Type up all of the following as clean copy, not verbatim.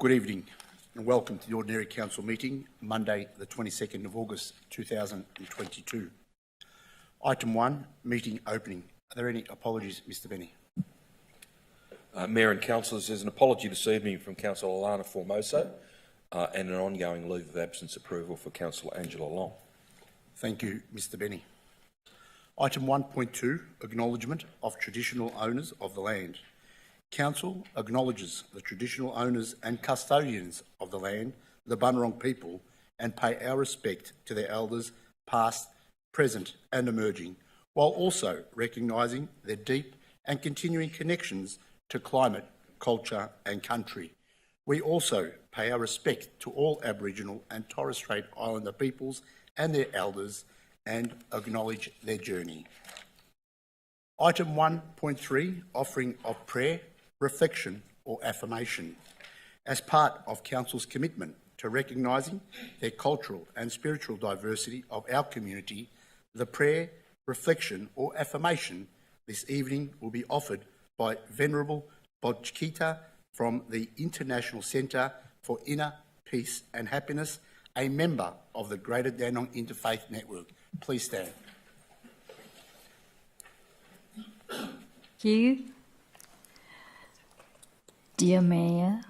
Good evening and welcome to the Ordinary Council meeting, Monday the 22nd of August 2022. Item 1, meeting opening. Are there any apologies, Mr Benny? Mayor and Councillors, there's an apology this evening from Councillor Alana Formoso and an ongoing leave of absence approval for Councillor Angela Long. Thank you, Mr Benny. Item 1.2, acknowledgement of traditional owners of the land. Council acknowledges the traditional owners and custodians of the land, the Bunurong people, and pay our respect to their elders past, present and emerging, while also recognising their deep and continuing connections to climate, culture and country. We also pay our respect to all Aboriginal and Torres Strait Islander peoples and their elders and acknowledge their journey. Item 1.3, offering of prayer, reflection or affirmation. As part of Council's commitment to recognising the cultural and spiritual diversity of our community, the prayer, reflection or affirmation this evening will be offered by Venerable Bodhchita from the International Centre for Inner Peace and Happiness, a member of the Greater Dandenong Interfaith Network. Please stand. Thank you. Dear Mayor,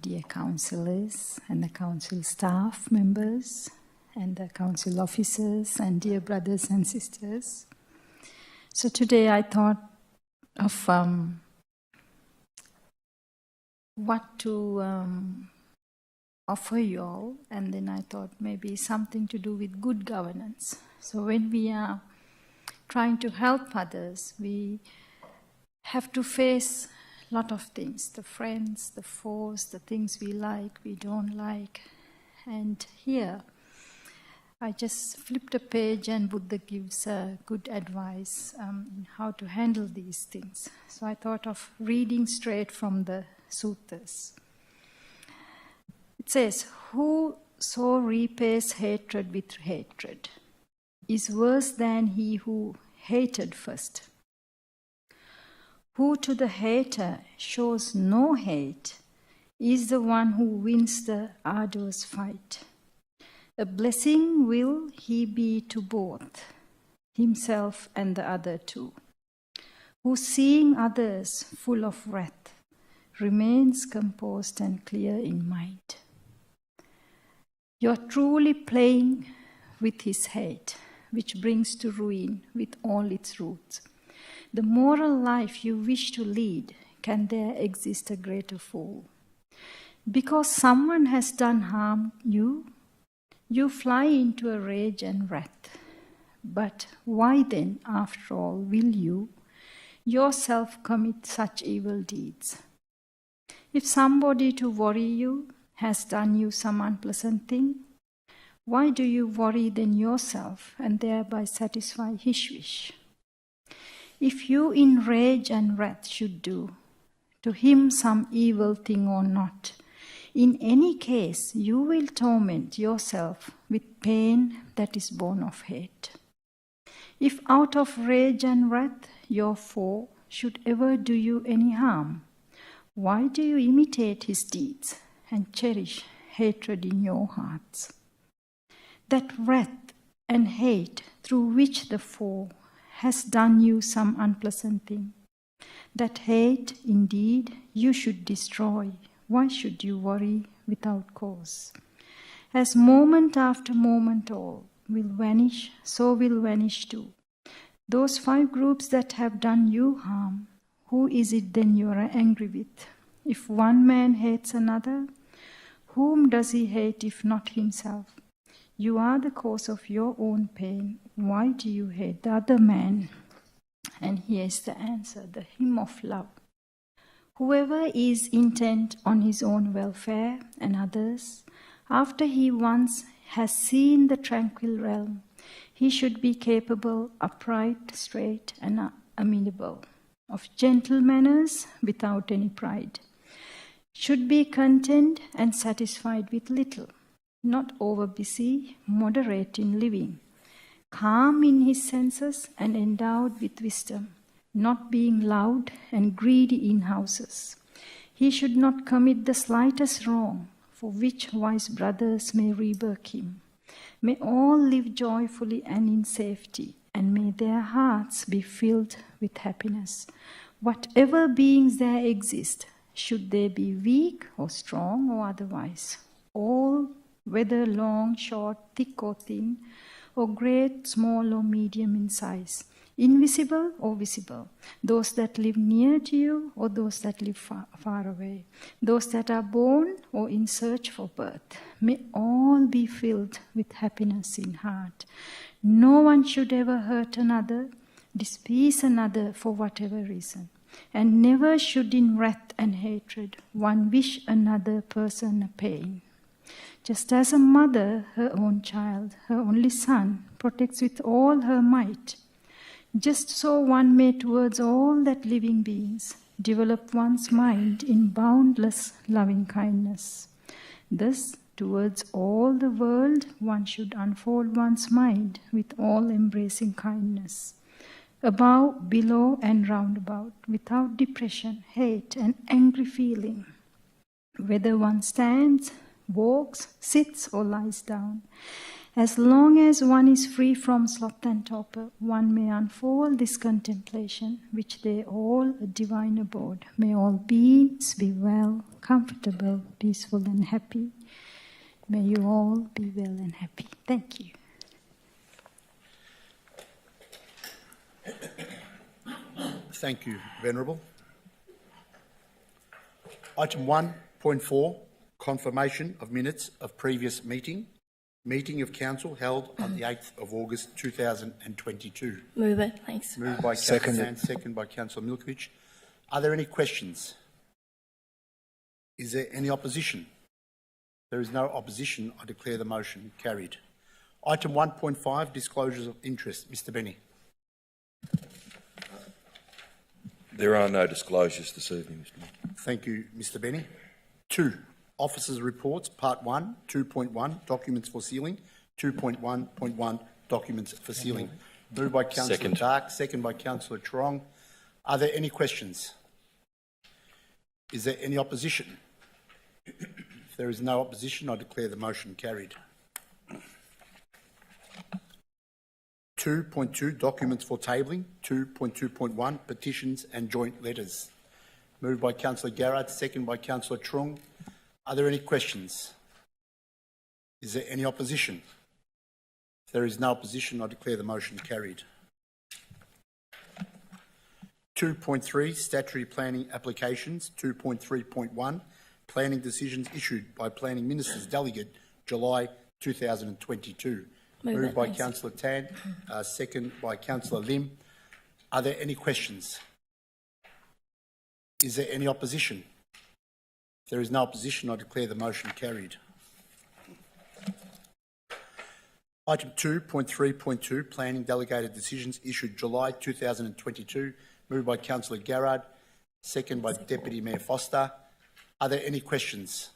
dear councillors and the council staff members and the council officers and dear brothers and sisters. So today I thought of what to offer you all, and then I thought maybe something to do with good governance. So when we are trying to help others, we have to face a lot of things, the friends, the foes, the things we like, we don't like. And here, I just flipped a page and Buddha gives good advice in how to handle these things. So I thought of reading straight from the suttas. It says, whoso repays hatred with hatred is worse than he who hated first. Who to the hater shows no hate is the one who wins the arduous fight. A blessing will he be to both, himself and the other too. Who seeing others full of wrath remains composed and clear in mind. You're truly playing with his hate, which brings to ruin with all its roots. The moral life you wish to lead, can there exist a greater fool? Because someone has done harm you, you fly into a rage and wrath. But why then, after all, will you yourself commit such evil deeds? If somebody to worry you has done you some unpleasant thing, why do you worry then yourself and thereby satisfy his wish? If you in rage and wrath should do to him some evil thing or not, in any case you will torment yourself with pain that is born of hate. If out of rage and wrath your foe should ever do you any harm, why do you imitate his deeds and cherish hatred in your hearts? That wrath and hate through which the foe has done you some unpleasant thing, that hate indeed you should destroy. Why should you worry without cause? As moment after moment all will vanish, so will vanish too. Those 5 groups that have done you harm, who is it then you are angry with? If one man hates another, whom does he hate if not himself? You are the cause of your own pain. Why do you hate the other man? And here's the answer, the hymn of love. Whoever is intent on his own welfare and others, after he once has seen the tranquil realm, he should be capable, upright, straight, and amenable, of gentle manners without any pride, should be content and satisfied with little, not over busy, moderate in living, calm in his senses and endowed with wisdom, not being loud and greedy in houses. he should not commit the slightest wrong, for which wise brothers may rebuke him. May all live joyfully and in safety, and may their hearts be filled with happiness. Whatever beings there exist, should they be weak or strong or otherwise, all, whether long, short, thick or thin, or great, small or medium in size, invisible or visible, those that live near to you or those that live far away, those that are born or in search for birth, may all be filled with happiness in heart. No one should ever hurt another, displease another for whatever reason, and never should in wrath and hatred one wish another person a pain. Just as a mother her own child, her only son, protects with all her might, just so one may towards all that living beings develop one's mind in boundless loving kindness. Thus, towards all the world one should unfold one's mind with all-embracing kindness, above, below, and round about, without depression, hate, and angry feeling. Whether one stands, walks, sits, or lies down, as long as one is free from sloth and torpor, one may unfold this contemplation, which they all a divine abode. May all beings be well, comfortable, peaceful, and happy. May you all be well and happy. Thank you. Thank you, Venerable. Item 1.4, confirmation of minutes of previous meeting of Council held on the 8th of August 2022. Move it, thanks. Moved by Councillor Sands, second by Councillor Milkovich. Are there any questions? Is there any opposition? There is no opposition. I declare the motion carried. Item 1.5, disclosures of interest. Mr. Benny. There are no disclosures this evening, Mr. Mayor. Thank you, Mr. Benny. 2, Officers' Reports, Part 1, 2.1, Documents for Sealing, 2.1.1, Documents for Sealing. Moved by Councillor Dark, second by Councillor Trong. Are there any questions? Is there any opposition? If there is no opposition, I declare the motion carried. 2.2, Documents for Tabling, 2.2.1, Petitions and Joint Letters. Moved by Councillor Garrard, second by Councillor Trong. Are there any questions? Is there any opposition? If there is no opposition, I declare the motion carried. 2.3, Statutory Planning Applications, 2.3.1, Planning Decisions issued by Planning Ministers Delegate, July 2022. Moved by Councillor Tan, second by Councillor Lim. Are there any questions? Is there any opposition? If there is no opposition, I declare the motion carried. Item 2.3.2, Planning Delegated Decisions issued July 2022. Moved by Councillor Garrard, second by Deputy Mayor Foster. Are there any questions?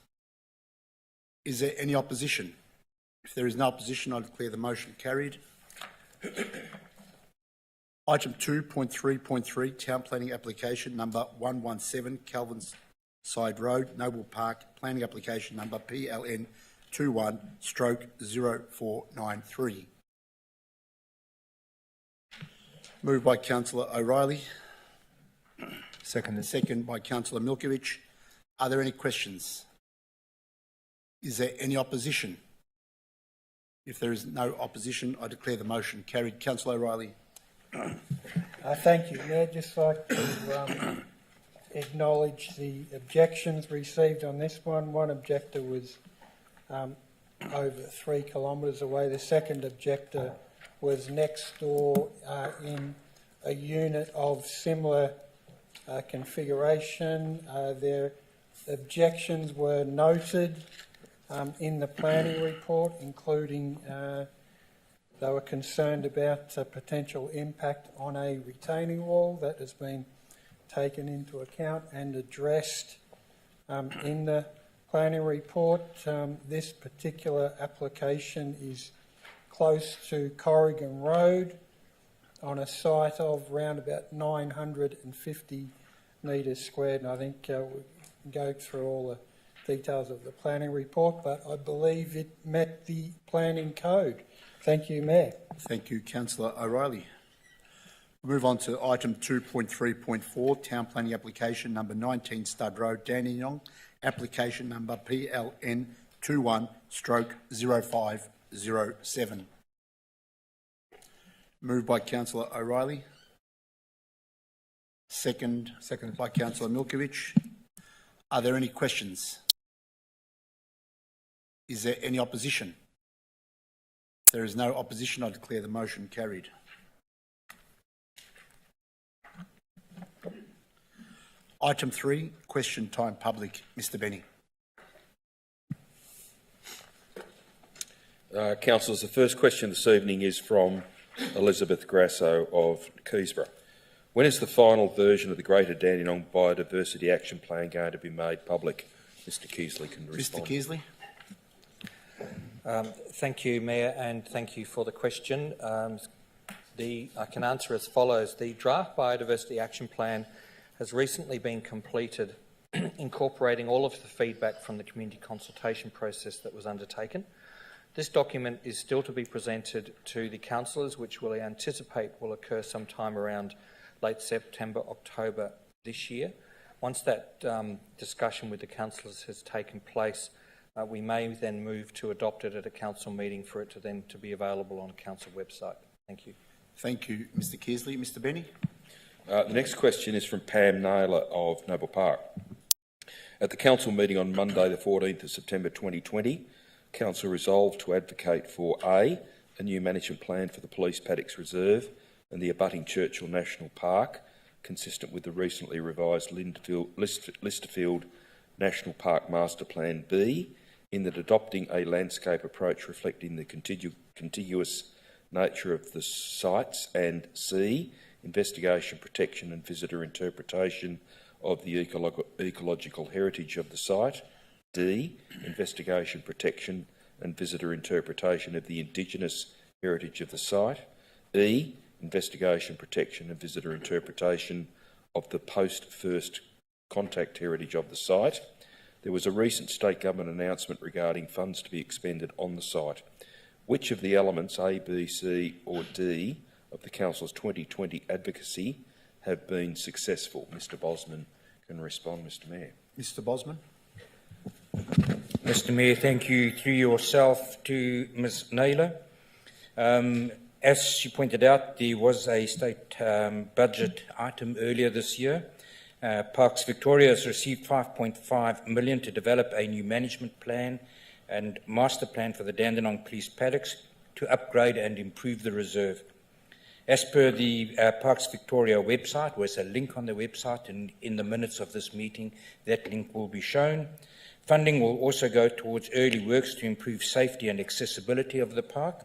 Is there any opposition? If there is no opposition, I declare the motion carried. Item 2.3.3, Town Planning Application number 117, Calvinside Road, Noble Park, Planning Application number PLN 21/0493. Moved by Councillor O'Reilly. Second by Councillor Milkovich. Are there any questions? Is there any opposition? If there is no opposition, I declare the motion carried. Councillor O'Reilly. Thank you, Mayor. Just like to acknowledge the objections received on this one. One objector was over 3 kilometres away. The second objector was next door in a unit of similar configuration. Their objections were noted in the planning report, including they were concerned about potential impact on a retaining wall. That has been taken into account and addressed in the planning report. This particular application is close to Corrigan Road on a site of around about 950 metres squared, and I think go through all the details of the planning report, but I believe it met the planning code. Thank you, Mayor. Thank you, Councillor O'Reilly. We move on to item 2.3.4, Town Planning Application number 19 Stud Road, Dandenong, application number PLN 21/0507. Moved by Councillor O'Reilly. Second by Councillor Milkovich. Are there any questions? Is there any opposition? If there is no opposition, I declare the motion carried. Item 3, question time public. Mr Benny. Councillors, the first question this evening is from Elizabeth Grasso of Kingsborough. When is the final version of the Greater Dandenong Biodiversity Action Plan going to be made public? Mr Keasley can respond. Mr Keasley. Thank you, Mayor, and thank you for the question. I can answer as follows. The draft Biodiversity Action Plan has recently been completed, incorporating all of the feedback from the community consultation process that was undertaken. This document is still to be presented to the councillors, which we anticipate will occur sometime around late September, October this year. Once that discussion with the councillors has taken place, we may then move to adopt it at a council meeting for it to then to be available on a council website. Thank you. Thank you, Mr Keasley. Mr Benny. The next question is from Pam Naylor of Naval Park. At the council meeting on Monday the 14th of September 2020, council resolved to advocate for A new management plan for the Police Paddocks Reserve and the abutting Churchill National Park, consistent with the recently revised Listerfield National Park Master Plan B, in that adopting a landscape approach reflecting the contiguous nature of the sites, and C, investigation, protection and visitor interpretation of the ecological heritage of the site, D, investigation, protection and visitor interpretation of the Indigenous heritage of the site, E, investigation, protection and visitor interpretation of the post-first contact heritage of the site. There was a recent state government announcement regarding funds to be expended on the site. Which of the elements A, B, C or D of the Council's 2020 advocacy have been successful? Mr Bosman can respond, Mr Mayor. Mr Bosman. Mr Mayor, thank you through yourself to Ms Naylor. As she pointed out, there was a state budget item earlier this year. Parks Victoria has received $5.5 million to develop a new management plan and master plan for the Dandenong Police Paddocks to upgrade and improve the reserve. As per the Parks Victoria website, there's a link on the website, and in the minutes of this meeting, that link will be shown. Funding will also go towards early works to improve safety and accessibility of the park,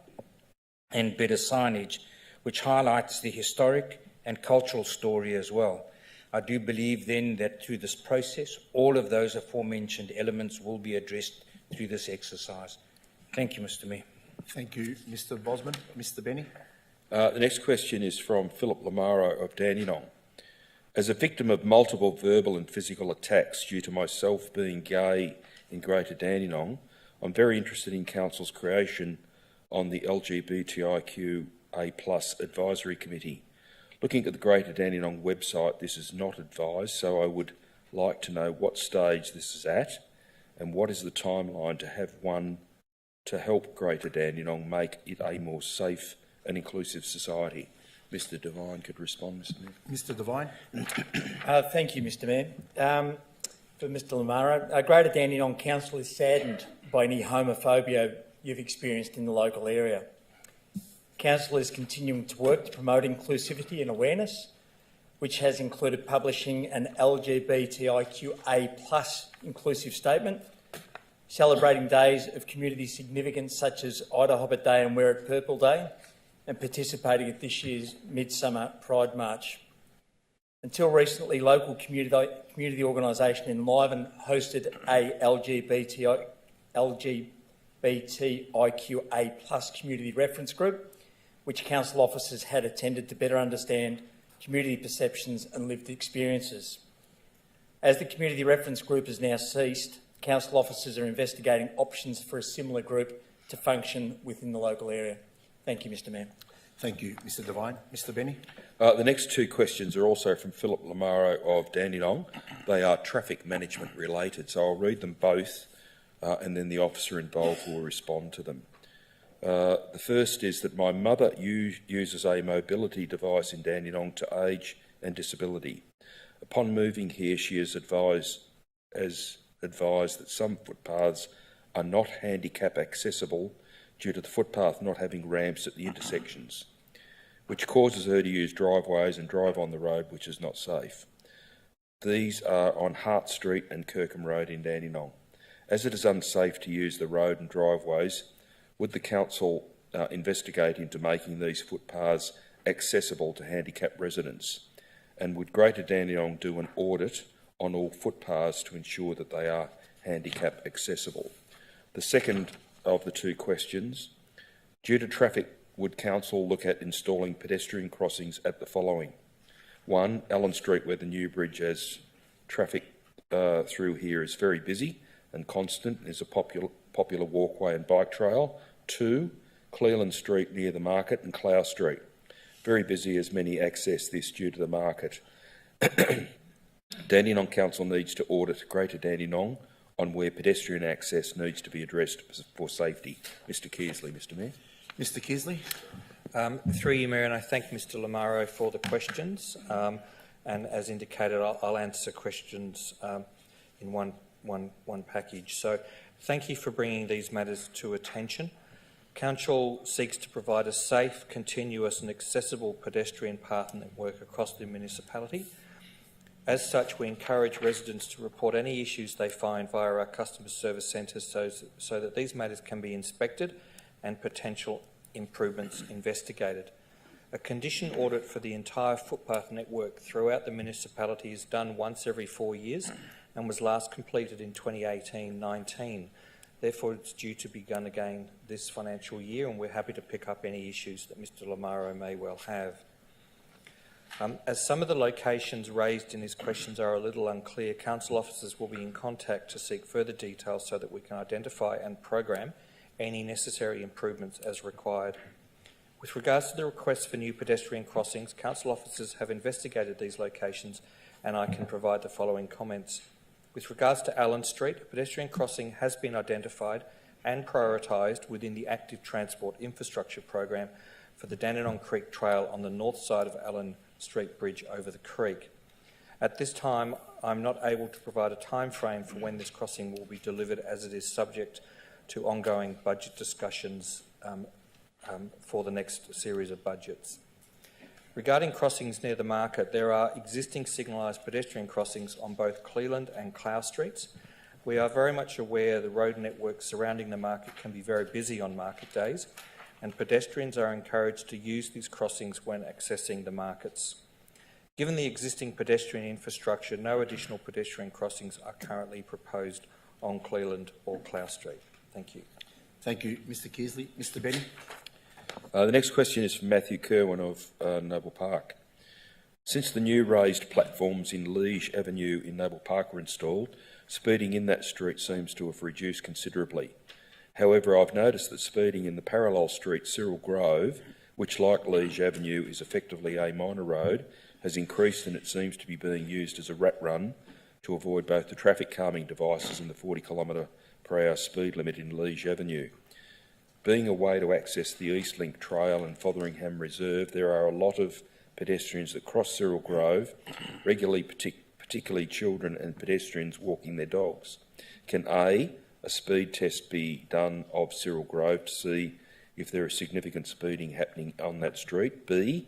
and better signage, which highlights the historic and cultural story as well. I do believe then that through this process, all of those aforementioned elements will be addressed through this exercise. Thank you, Mr Mayor. Thank you, Mr Bosman. Mr Benny. The next question is from Philip Lamaro of Dandenong. As a victim of multiple verbal and physical attacks due to myself being gay in Greater Dandenong, I'm very interested in Council's creation on the LGBTIQA+ Advisory Committee. Looking at the Greater Dandenong website, this is not advised, so I would like to know what stage this is at and what is the timeline to have one to help Greater Dandenong make it a more safe and inclusive society. Mr Devine could respond, Mr Mayor. Mr Devine. Thank you, Mr Mayor. For Mr Lamaro, Greater Dandenong Council is saddened by any homophobia you've experienced in the local area. Council is continuing to work to promote inclusivity and awareness, which has included publishing an LGBTIQA+ inclusive statement, celebrating days of community significance such as Ida Hobbit Day and Wear It Purple Day, and participating at this year's Midsummer Pride March. Until recently, local community organisation Enliven hosted a LGBTIQA+ community reference group, which council officers had attended to better understand community perceptions and lived experiences. As the community reference group has now ceased, council officers are investigating options for a similar group to function within the local area. Thank you, Mr Mayor. Thank you, Mr Devine. Mr Benny. The next two questions are also from Philip Lamaro of Dandenong. They are traffic management related, so I'll read them both and then the officer involved will respond to them. The first is that my mother uses a mobility device in Dandenong to age and disability. Upon moving here, she is advised that some footpaths are not handicap accessible due to the footpath not having ramps at the intersections, which causes her to use driveways and drive on the road, which is not safe. These are on Hart Street and Kirkham Road in Dandenong. As it is unsafe to use the road and driveways, would the council investigate into making these footpaths accessible to handicapped residents? And would Greater Dandenong do an audit on all footpaths to ensure that they are handicap accessible? The second of the two questions, due to traffic, would council look at installing pedestrian crossings at the following? 1, Allen Street, where the new bridge has traffic through here is very busy and constant, is a popular walkway and bike trail. 2, Cleland Street near the market and Clough Street. Very busy as many access this due to the market. Dandenong Council needs to audit Greater Dandenong on where pedestrian access needs to be addressed for safety. Mr Kearsley, Mr Mayor. Mr Kearsley. Through you, Mayor, and I thank Mr Lamaro for the questions. And as indicated, I'll answer questions in one package. So thank you for bringing these matters to attention. Council seeks to provide a safe, continuous and accessible pedestrian path network across the municipality. As such, we encourage residents to report any issues they find via our customer service centres so that these matters can be inspected and potential improvements investigated. A condition audit for the entire footpath network throughout the municipality is done once every 4 years and was last completed in 2018-19. Therefore, it's due to be done again this financial year, and we're happy to pick up any issues that Mr Lamaro may well have. As some of the locations raised in his questions are a little unclear, council officers will be in contact to seek further details so that we can identify and program any necessary improvements as required. With regards to the request for new pedestrian crossings, council officers have investigated these locations and I can provide the following comments. With regards to Allen Street, a pedestrian crossing has been identified and prioritised within the Active Transport Infrastructure Program for the Dandenong Creek Trail on the north side of Allen Street Bridge over the creek. At this time, I'm not able to provide a time frame for when this crossing will be delivered, as it is subject to ongoing budget discussions for the next series of budgets. Regarding crossings near the market, there are existing signalised pedestrian crossings on both Cleland and Clough Streets. We are very much aware the road network surrounding the market can be very busy on market days, and pedestrians are encouraged to use these crossings when accessing the markets. Given the existing pedestrian infrastructure, no additional pedestrian crossings are currently proposed on Cleland or Clough Street. Thank you. Thank you, Mr Kearsley. Mr Benny. The next question is from Matthew Kerwin of Naval Park. Since the new raised platforms in Liege Avenue in Naval Park were installed, speeding in that street seems to have reduced considerably. However, I've noticed that speeding in the parallel street Cyril Grove, which like Liege Avenue is effectively a minor road, has increased, and it seems to be being used as a rat run to avoid both the traffic calming devices and the 40km/h speed limit in Liege Avenue. Being a way to access the Eastlink Trail and Fotheringham Reserve, there are a lot of pedestrians that cross Cyril Grove, regularly, particularly children and pedestrians walking their dogs. Can A speed test be done of Cyril Grove to see if there is significant speeding happening on that street? B,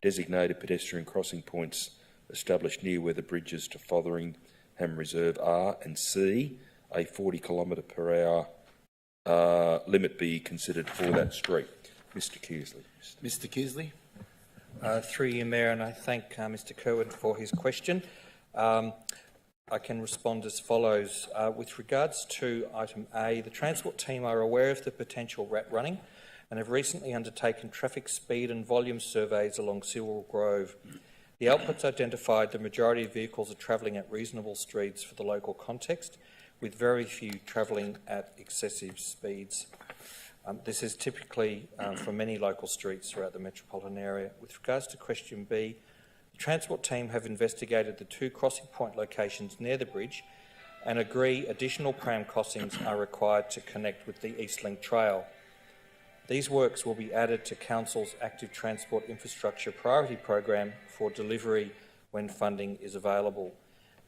designated pedestrian crossing points established near where the bridges to Fotheringham Reserve are, and C, a 40km/h limit be considered for that street. Mr Kearsley. Mr Kearsley. Through you, Mayor, and I thank Mr Kerwin for his question. I can respond as follows. With regards to item A, the Transport team are aware of the potential rat running and have recently undertaken traffic speed and volume surveys along Cyril Grove. The outputs identified the majority of vehicles are travelling at reasonable speeds for the local context, with very few travelling at excessive speeds. This is typically for many local streets throughout the metropolitan area. With regards to question B, the Transport team have investigated the 2 crossing point locations near the bridge and agree additional pram crossings are required to connect with the Eastlink Trail. These works will be added to Council's Active Transport Infrastructure Priority Program for delivery when funding is available.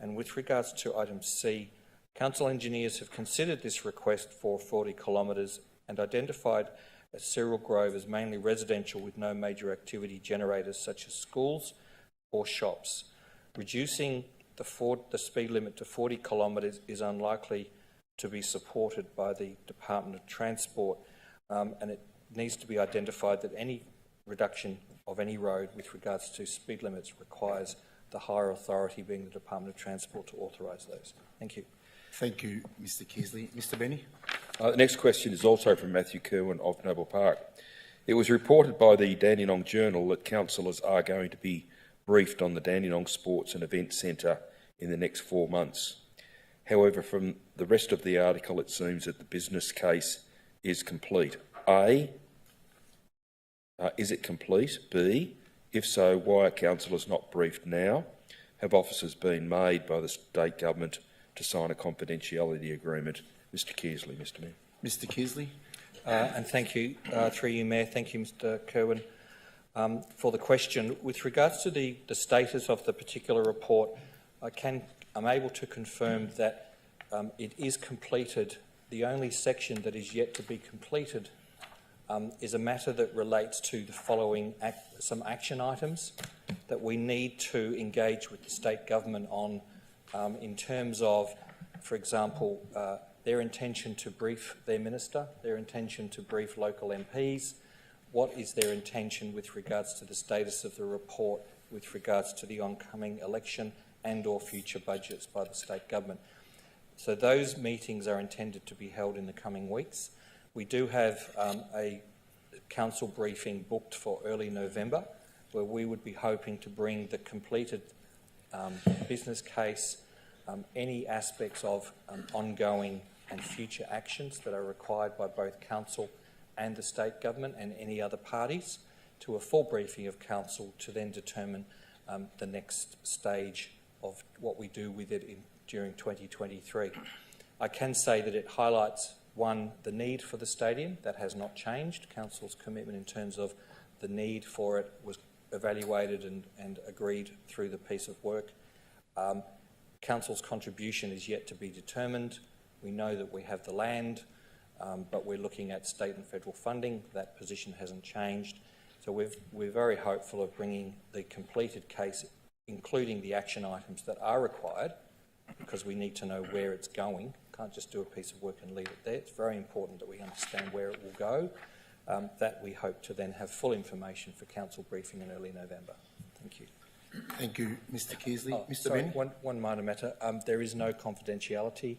And with regards to item C, Council engineers have considered this request for 40 kilometres and identified Cyril Grove as mainly residential with no major activity generators such as schools or shops. Reducing the speed limit to 40 kilometres is unlikely to be supported by the Department of Transport, and it needs to be identified that any reduction of any road with regards to speed limits requires the higher authority, being the Department of Transport, to authorise those. Thank you. Thank you, Mr Kearsley. Mr Benny. The next question is also from Matthew Kerwin of Naval Park. It was reported by the Dandenong Journal that councillors are going to be briefed on the Dandenong Sports and Events Centre in the next 4 months. However, from the rest of the article, it seems that the business case is complete. A, is it complete? B, if so, why are councillors not briefed now? Have offers been made by the state government to sign a confidentiality agreement? Mr Kearsley, Mr Mayor. Mr Kearsley. And thank you, through you, Mayor. Thank you, Mr Kerwin, for the question. With regards to the status of the particular report, I'm able to confirm that it is completed. The only section that is yet to be completed is a matter that relates to the following some action items that we need to engage with the state government on in terms of, for example, their intention to brief their minister, their intention to brief local MPs, what is their intention with regards to the status of the report with regards to the oncoming election and or future budgets by the state government. So those meetings are intended to be held in the coming weeks. We do have a council briefing booked for early November, where we would be hoping to bring the completed business case, any aspects of ongoing and future actions that are required by both council and the state government and any other parties, to a full briefing of council to then determine the next stage of what we do with it during 2023. I can say that it highlights, one, the need for the stadium. That has not changed. Council's commitment in terms of the need for it was evaluated and agreed through the piece of work. Council's contribution is yet to be determined. We know that we have the land, but we're looking at state and federal funding. That position hasn't changed. So we're very hopeful of bringing the completed case, including the action items that are required, because we need to know where it's going. Can't just do a piece of work and leave it there. It's very important that we understand where it will go. That we hope to then have full information for council briefing in early November. Thank you. Thank you, Mr Kearsley. Mr Sorry, Benny. one minor matter. There is no confidentiality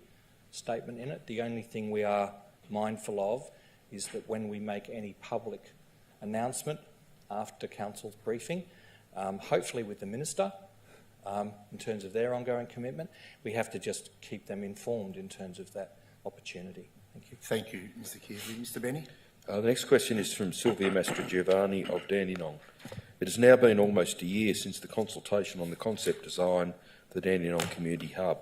statement in it. The only thing we are mindful of is that when we make any public announcement after council's briefing, hopefully with the minister, in terms of their ongoing commitment, we have to just keep them informed in terms of that opportunity. Thank you. Thank you, Mr Kearsley. Mr Benny. The next question is from Sylvia Mastrogiovanni of Dandenong. It has now been almost a year since the consultation on the concept design for the Dandenong Community Hub.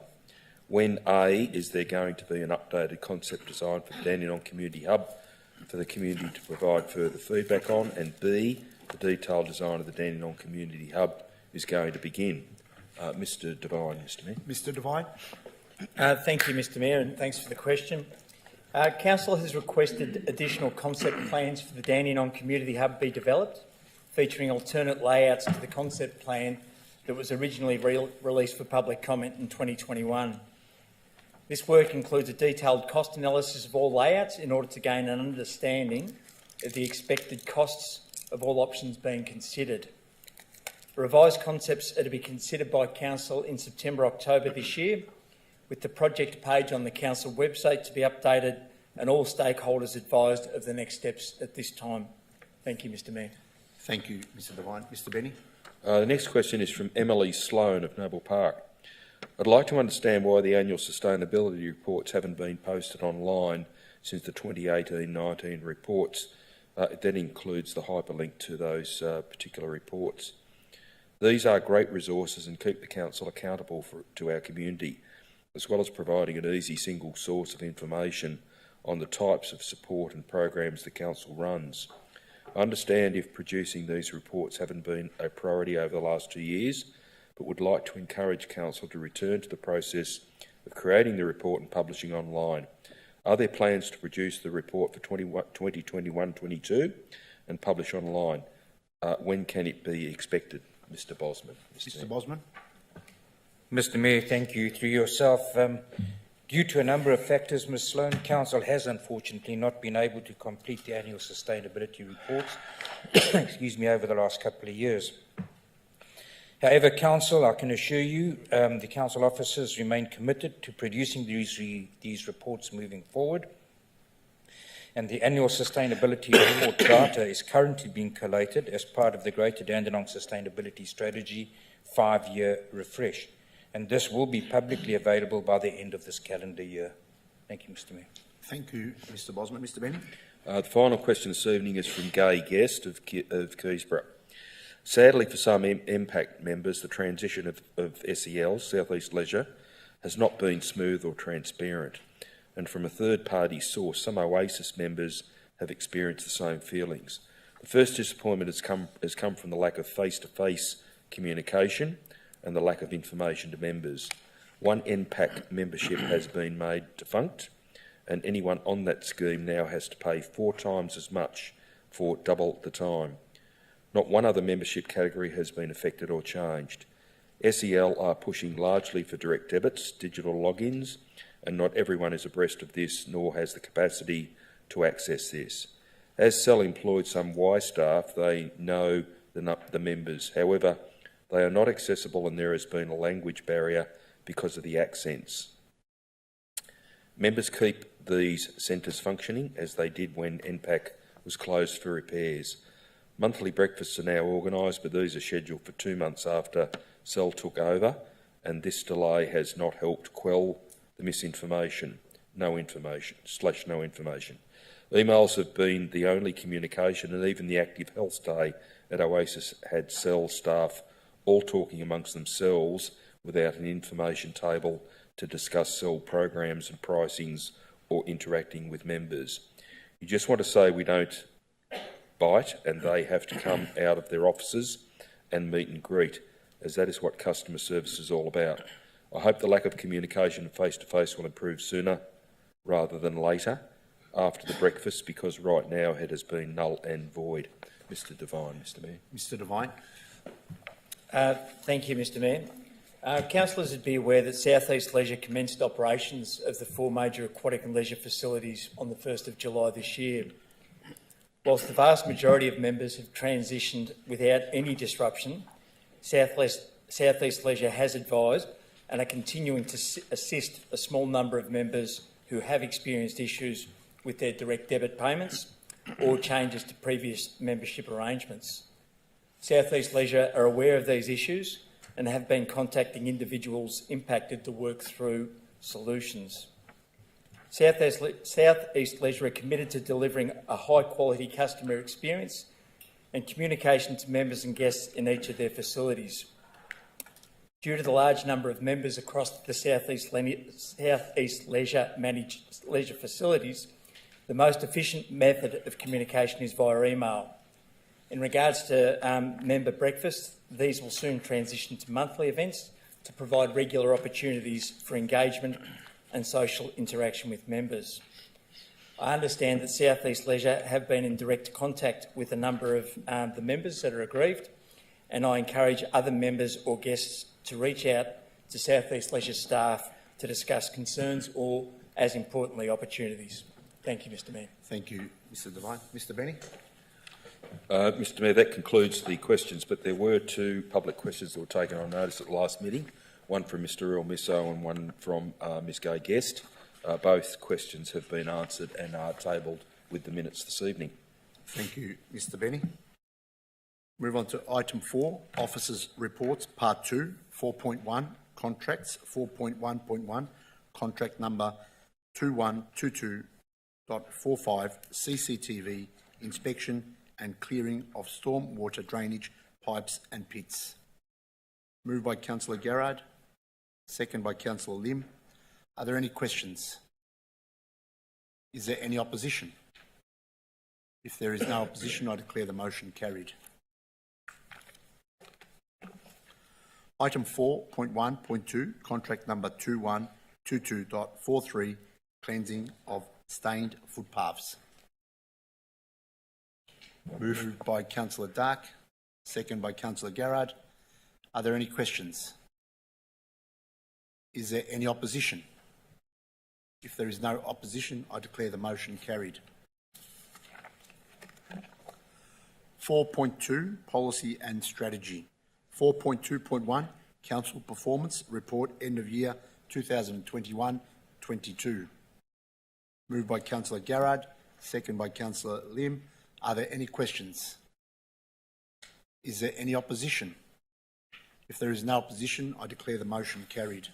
When A, is there going to be an updated concept design for the Dandenong Community Hub for the community to provide further feedback on, and B, the detailed design of the Dandenong Community Hub is going to begin? Mr Devine, Mr Mayor. Mr Devine. Thank you, Mr Mayor, and thanks for the question. Council has requested additional concept plans for the Dandenong Community Hub be developed, featuring alternate layouts to the concept plan that was originally released for public comment in 2021. This work includes a detailed cost analysis of all layouts in order to gain an understanding of the expected costs of all options being considered. Revised concepts are to be considered by Council in September-October this year, with the project page on the Council website to be updated and all stakeholders advised of the next steps at this time. Thank you, Mr Mayor. Thank you, Mr Devine. Mr Benny. The next question is from Emily Sloan of Naval Park. I'd like to understand why the annual sustainability reports haven't been posted online since the 2018-19 reports. That includes the hyperlink to those particular reports. These are great resources and keep the Council accountable to our community, as well as providing an easy single source of information on the types of support and programs the Council runs. I understand if producing these reports haven't been a priority over the last 2 years, but would like to encourage Council to return to the process of creating the report and publishing online. Are there plans to produce the report for 2021-22 and publish online? When can it be expected? Mr Bosman. Mr Bosman. Mr Mayor, thank you. Through yourself, due to a number of factors, Ms Sloan, Council has unfortunately not been able to complete the annual sustainability reports excuse me, over the last couple of years. However, Council, I can assure you, the Council officers remain committed to producing these reports moving forward, and the annual sustainability report data is currently being collated as part of the Greater Dandenong Sustainability Strategy 5-year refresh, and this will be publicly available by the end of this calendar year. Thank you, Mr Mayor. Thank you, Mr Bosman. Mr Benny. The final question this evening is from Gay Guest of Kingsborough. Sadly for some impact members, the transition of SEL, South East Leisure, has not been smooth or transparent. And from a third-party source, some Oasis members have experienced the same feelings. The first disappointment has come from the lack of face-to-face communication and the lack of information to members. One NPAC membership has been made defunct, and anyone on that scheme now has to pay 4 times as much for double the time. Not one other membership category has been affected or changed. SEL are pushing largely for direct debits, digital logins, and not everyone is abreast of this nor has the capacity to access this. As SEL employed some Y staff, they know the members. However, they are not accessible and there has been a language barrier because of the accents. Members keep these centres functioning as they did when NPAC was closed for repairs. Monthly breakfasts are now organised, but these are scheduled for 2 months after SEL took over, and this delay has not helped quell the misinformation, no information. Emails have been the only communication, and even the active health day at Oasis had SEL staff all talking amongst themselves without an information table to discuss SEL programs and pricings or interacting with members. You just want to say we don't bite and they have to come out of their offices and meet and greet, as that is what customer service is all about. I hope the lack of communication face-to-face will improve sooner rather than later after the breakfast, because right now it has been null and void. Mr Devine, Mr Mayor. Mr Devine. Thank you, Mr Mayor. Councillors would be aware that South East Leisure commenced operations of the 4 major aquatic and leisure facilities on the 1st of July this year. Whilst the vast majority of members have transitioned without any disruption, South East Leisure has advised and are continuing to assist a small number of members who have experienced issues with their direct debit payments or changes to previous membership arrangements. South East Leisure are aware of these issues and have been contacting individuals impacted to work through solutions. South East Leisure are committed to delivering a high-quality customer experience and communication to members and guests in each of their facilities. Due to the large number of members across the South East Leisure managed leisure facilities, the most efficient method of communication is via email. In regards to member breakfasts, these will soon transition to monthly events to provide regular opportunities for engagement and social interaction with members. I understand that South East Leisure have been in direct contact with a number of the members that are aggrieved, and I encourage other members or guests to reach out to South East Leisure staff to discuss concerns or, as importantly, opportunities. Thank you, Mr Mayor. Thank you, Mr Devine. Mr Benny. Mr Mayor, that concludes the questions, but there were 2 public questions that were taken on notice at the last meeting, one from Mr Earl Misso and one from Ms Gay Guest. Both questions have been answered and are tabled with the minutes this evening. Thank you, Mr Benny. Move on to item 4, Officers' Reports, Part 2, 4.1, Contracts, 4.1.1, Contract number 2122.45, CCTV, Inspection and Clearing of Storm Water Drainage Pipes and Pits. Moved by Councillor Garrard, second by Councillor Lim. Are there any questions? Is there any opposition? If there is no opposition, I declare the motion carried. Item 4.1.2, Contract number 2122.43, Cleansing of Stained Footpaths. Moved by Councillor Dark, second by Councillor Garrard. Are there any questions? Is there any opposition? If there is no opposition, I declare the motion carried. 4.2, Policy and Strategy. 4.2.1, Council Performance Report, End of Year 2021-22. Moved by Councillor Garrard, second by Councillor Lim. Are there any questions? Is there any opposition? If there is no opposition, I declare the motion carried.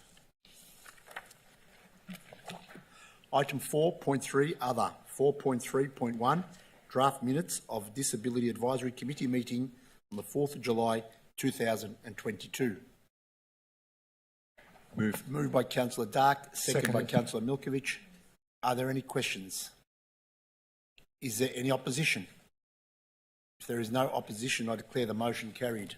Item 4.3, Other. 4.3.1, Draft Minutes of Disability Advisory Committee meeting on the 4th of July 2022. Moved by Councillor Dark, second by Councillor Milkovich. Are there any questions? Is there any opposition? If there is no opposition, I declare the motion carried.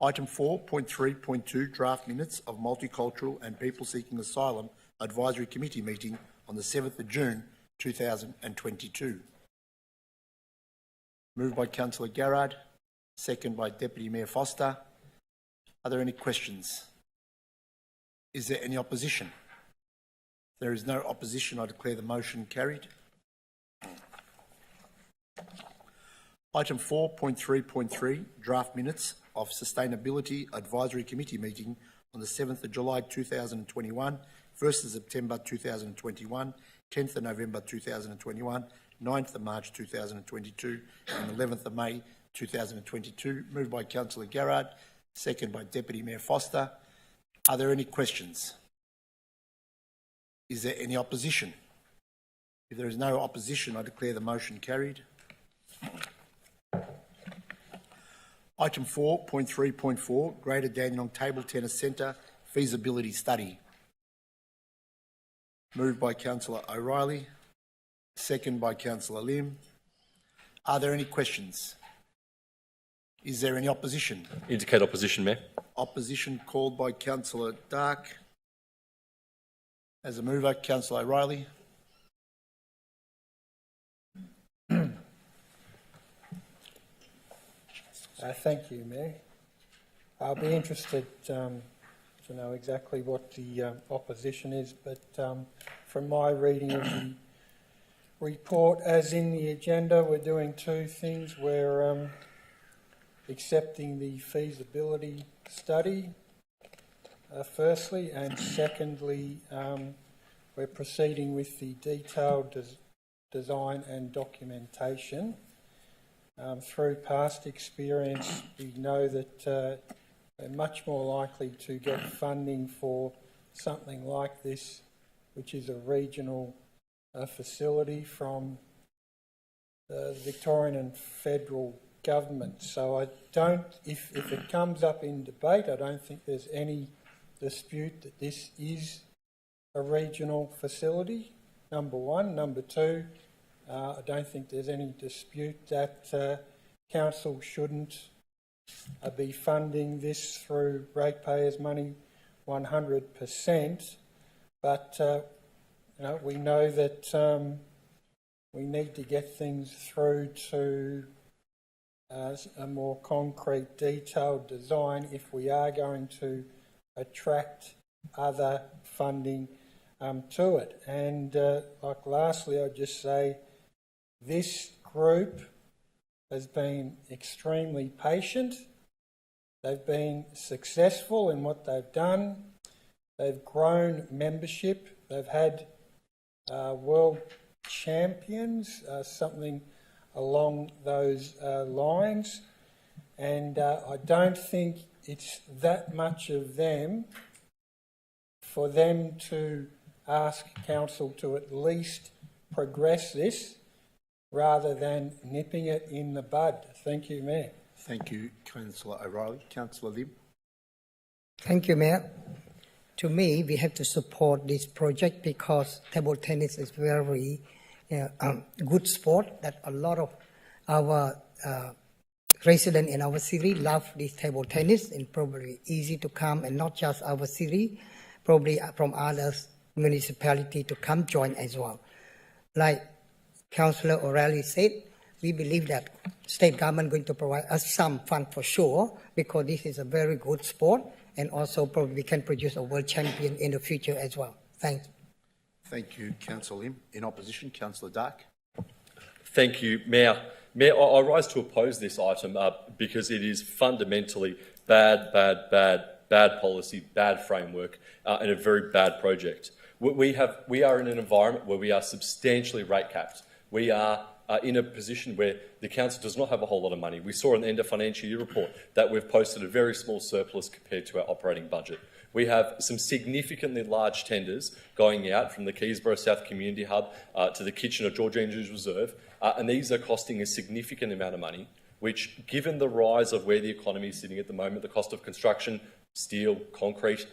Item 4.3.2, Draft Minutes of Multicultural and People Seeking Asylum Advisory Committee meeting on the 7th of June 2022. Moved by Councillor Garrard, second by Deputy Mayor Foster. Are there any questions? Is there any opposition? If there is no opposition, I declare the motion carried. Item 4.3.3, Draft Minutes of Sustainability Advisory Committee meeting on the 7th of July 2021, 1st of September 2021, 10th of November 2021, 9th of March 2022 and 11th of May 2022. Moved by Councillor Garrard, second by Deputy Mayor Foster. Are there any questions? Is there any opposition? If there is no opposition, I declare the motion carried. Item 4.3.4, Greater Dandenong Table Tennis Centre Feasibility Study. Moved by Councillor O'Reilly, second by Councillor Lim. Are there any questions? Is there any opposition? Indicate opposition, Mayor. Opposition called by Councillor Dark. As a mover, Councillor O'Reilly. Thank you, Mayor. I'll be interested to know exactly what the opposition is, but from my reading of the report, as in the agenda, we're doing two things. We're accepting the feasibility study, firstly, and secondly, we're proceeding with the detailed design and documentation. Through past experience, we know that we're much more likely to get funding for something like this, which is a regional facility from the Victorian and federal government. So I don't, if it comes up in debate, I don't think there's any dispute that this is a regional facility, number one. Number two, I don't think there's any dispute that council shouldn't be funding this through ratepayers' money 100%. But we know that we need to get things through to a more concrete, detailed design if we are going to attract other funding to it. And lastly, I'd just say this group has been extremely patient. They've been successful in what they've done. They've grown membership. They've had world champions, something along those lines, and I don't think it's that much of them for them to ask council to at least progress this rather than nipping it in the bud. Thank you, Mayor. Thank you, Councillor O'Reilly. Councillor Lim. Thank you, Mayor. To me, we have to support this project because table tennis is very good sport that a lot of our residents in our city love this table tennis, and probably easy to come, and not just our city, probably from other municipalities to come join as well. Like Councillor O'Reilly said, we believe that state government going to provide us some fund for sure, because this is a very good sport, and also probably we can produce a world champion in the future as well. Thanks. Thank you, Councillor Lim. In opposition, Councillor Dark. Thank you, Mayor. Mayor, I rise to oppose this item because it is fundamentally bad policy, bad framework, and a very bad project. We are in an environment where we are substantially rate capped. We are in a position where the council does not have a whole lot of money. We saw in the end of financial year report that we've posted a very small surplus compared to our operating budget. We have some significantly large tenders going out from the Kingsborough South Community Hub to the Kitchener George Andrews Reserve, and these are costing a significant amount of money, which, given the rise of where the economy is sitting at the moment, the cost of construction, steel, concrete,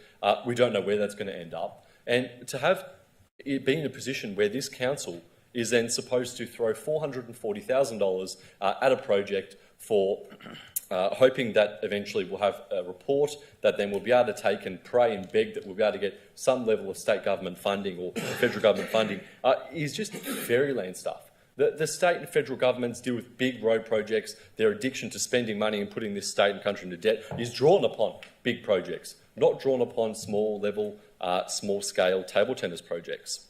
we don't know where that's going to end up. And to have it be in a position where this council is then supposed to throw $440,000 at a project for hoping that eventually we'll have a report that then we'll be able to take and pray and beg that we'll be able to get some level of state government funding or federal government funding is just fairyland stuff. The state and federal governments deal with big road projects. Their addiction to spending money and putting this state and country into debt is drawn upon big projects, not drawn upon small level, small scale table tennis projects.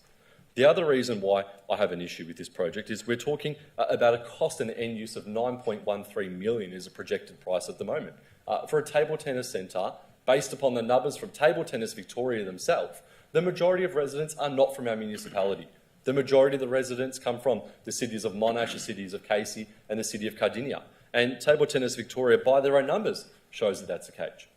The other reason why I have an issue with this project is we're talking about a cost and end use of $9.13 million is a projected price at the moment. For a table tennis centre, based upon the numbers from Table Tennis Victoria themselves, the majority of residents are not from our municipality. The majority of the residents come from the cities of Monash, the cities of Casey and the city of Cardinia. And Table Tennis Victoria, by their own numbers, shows that that's the case.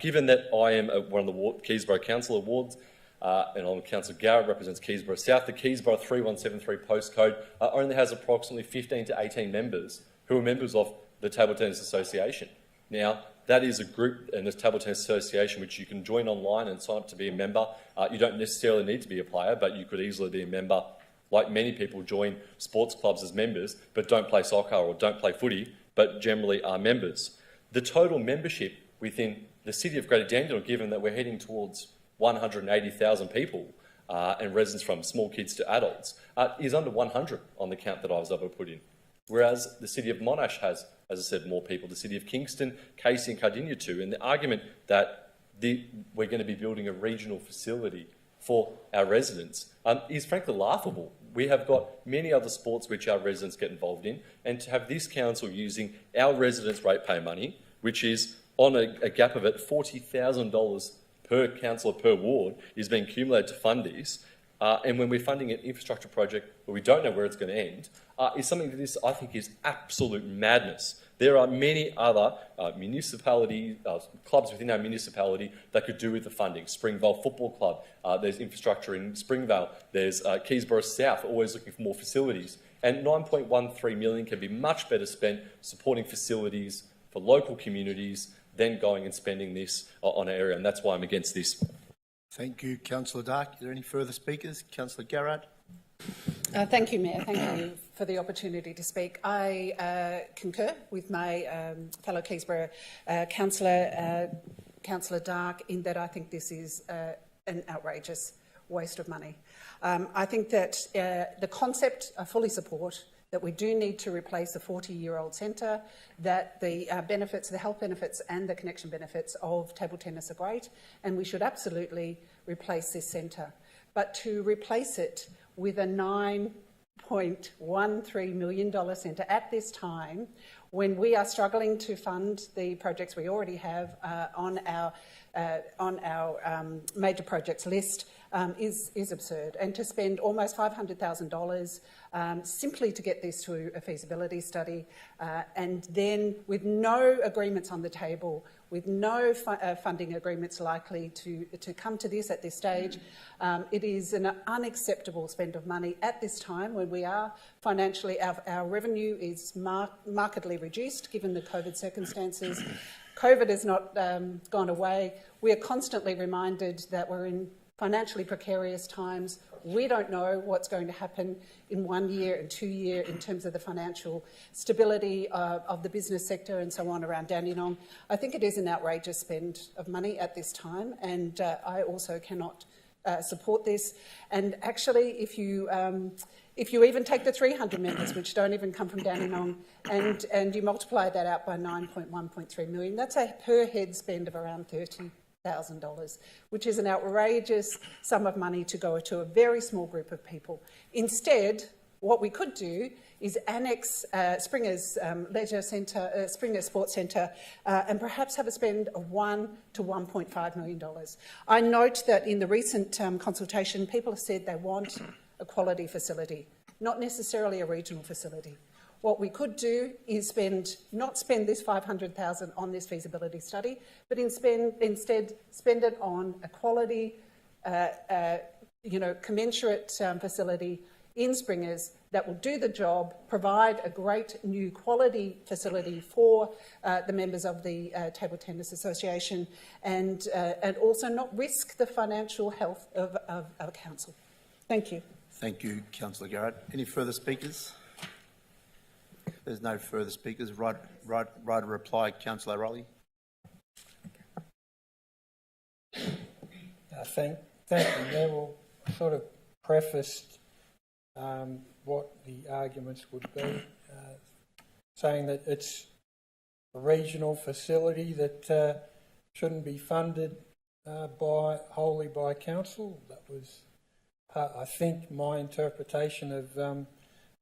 Given that I am one of the Keysborough Council Awards, and on Councillor Garrett represents Keysborough South, the Keysborough 3173 postcode only has approximately 15 to 18 members who are members of the Table Tennis Association. Now, that is a group in the Table Tennis Association which you can join online and sign up to be a member. You don't necessarily need to be a player, but you could easily be a member. Like many people join sports clubs as members, but don't play soccer or don't play footy, but generally are members. The total membership within the city of Greater Dandenong, given that we're heading towards 180,000 people and residents from small kids to adults, is under 100 on the count that I was able to put in. Whereas the city of Monash has, as I said, more people, the city of Kingston, Casey and Cardinia too, and the argument that we're going to be building a regional facility for our residents is frankly laughable. We have got many other sports which our residents get involved in, and to have this council using our residents' ratepayer money, which is on a gap of it $40,000 per councillor per ward, is being accumulated to fund this, and when we're funding an infrastructure project where we don't know where it's going to end, is something that I think is absolute madness. There are many other municipality clubs within our municipality that could do with the funding. Springvale Football Club, there's infrastructure in Springvale, there's Keysborough South, always looking for more facilities, and $9.13 million can be much better spent supporting facilities for local communities than going and spending this on an area, and that's why I'm against this. Thank you, Councillor Dark. Are there any further speakers? Councillor Garrett. Thank you, Mayor. Thank you for the opportunity to speak. I concur with my fellow Kingsborough councillor, Councillor Dark, in that I think this is an outrageous waste of money. I think that the concept I fully support, that we do need to replace a 40-year-old centre, that the benefits, the health benefits and the connection benefits of table tennis are great, and we should absolutely replace this centre. But to replace it with a $9.13 million centre at this time, when we are struggling to fund the projects we already have on our major projects list is absurd. And to spend almost $500,000 simply to get this through a feasibility study and then with no agreements on the table, with no funding agreements likely to come to this at this stage, it is an unacceptable spend of money at this time when we are financially, our revenue is markedly reduced given the COVID circumstances. COVID has not gone away. We are constantly reminded that we're in financially precarious times. We don't know what's going to happen in 1 year and 2 years in terms of the financial stability of the business sector and so on around Dandenong. I think it is an outrageous spend of money at this time, and I also cannot support this. And actually, if you even take the 300 members, which don't even come from Dandenong, and you multiply that out by 1.3 million, that's a per head spend of around $30,000, which is an outrageous sum of money to go to a very small group of people. Instead, what we could do is annex Springer's Leisure Centre, Springer's Sports Centre, and perhaps have a spend of $1 to $1.5 million. I note that in the recent consultation, people have said they want a quality facility, not necessarily a regional facility. What we could do is not spend this $500,000 on this feasibility study, but instead spend it on a quality, commensurate facility in Springers that will do the job, provide a great new quality facility for the members of the Table Tennis Association, and also not risk the financial health of our council. Thank you. Thank you, Councillor Garrett. Any further speakers? There's no further speakers. Right to reply, Councillor O'Reilly. Thank you. Naval sort of prefaced what the arguments would be, saying that it's a regional facility that shouldn't be funded wholly by council. That was, I think, my interpretation of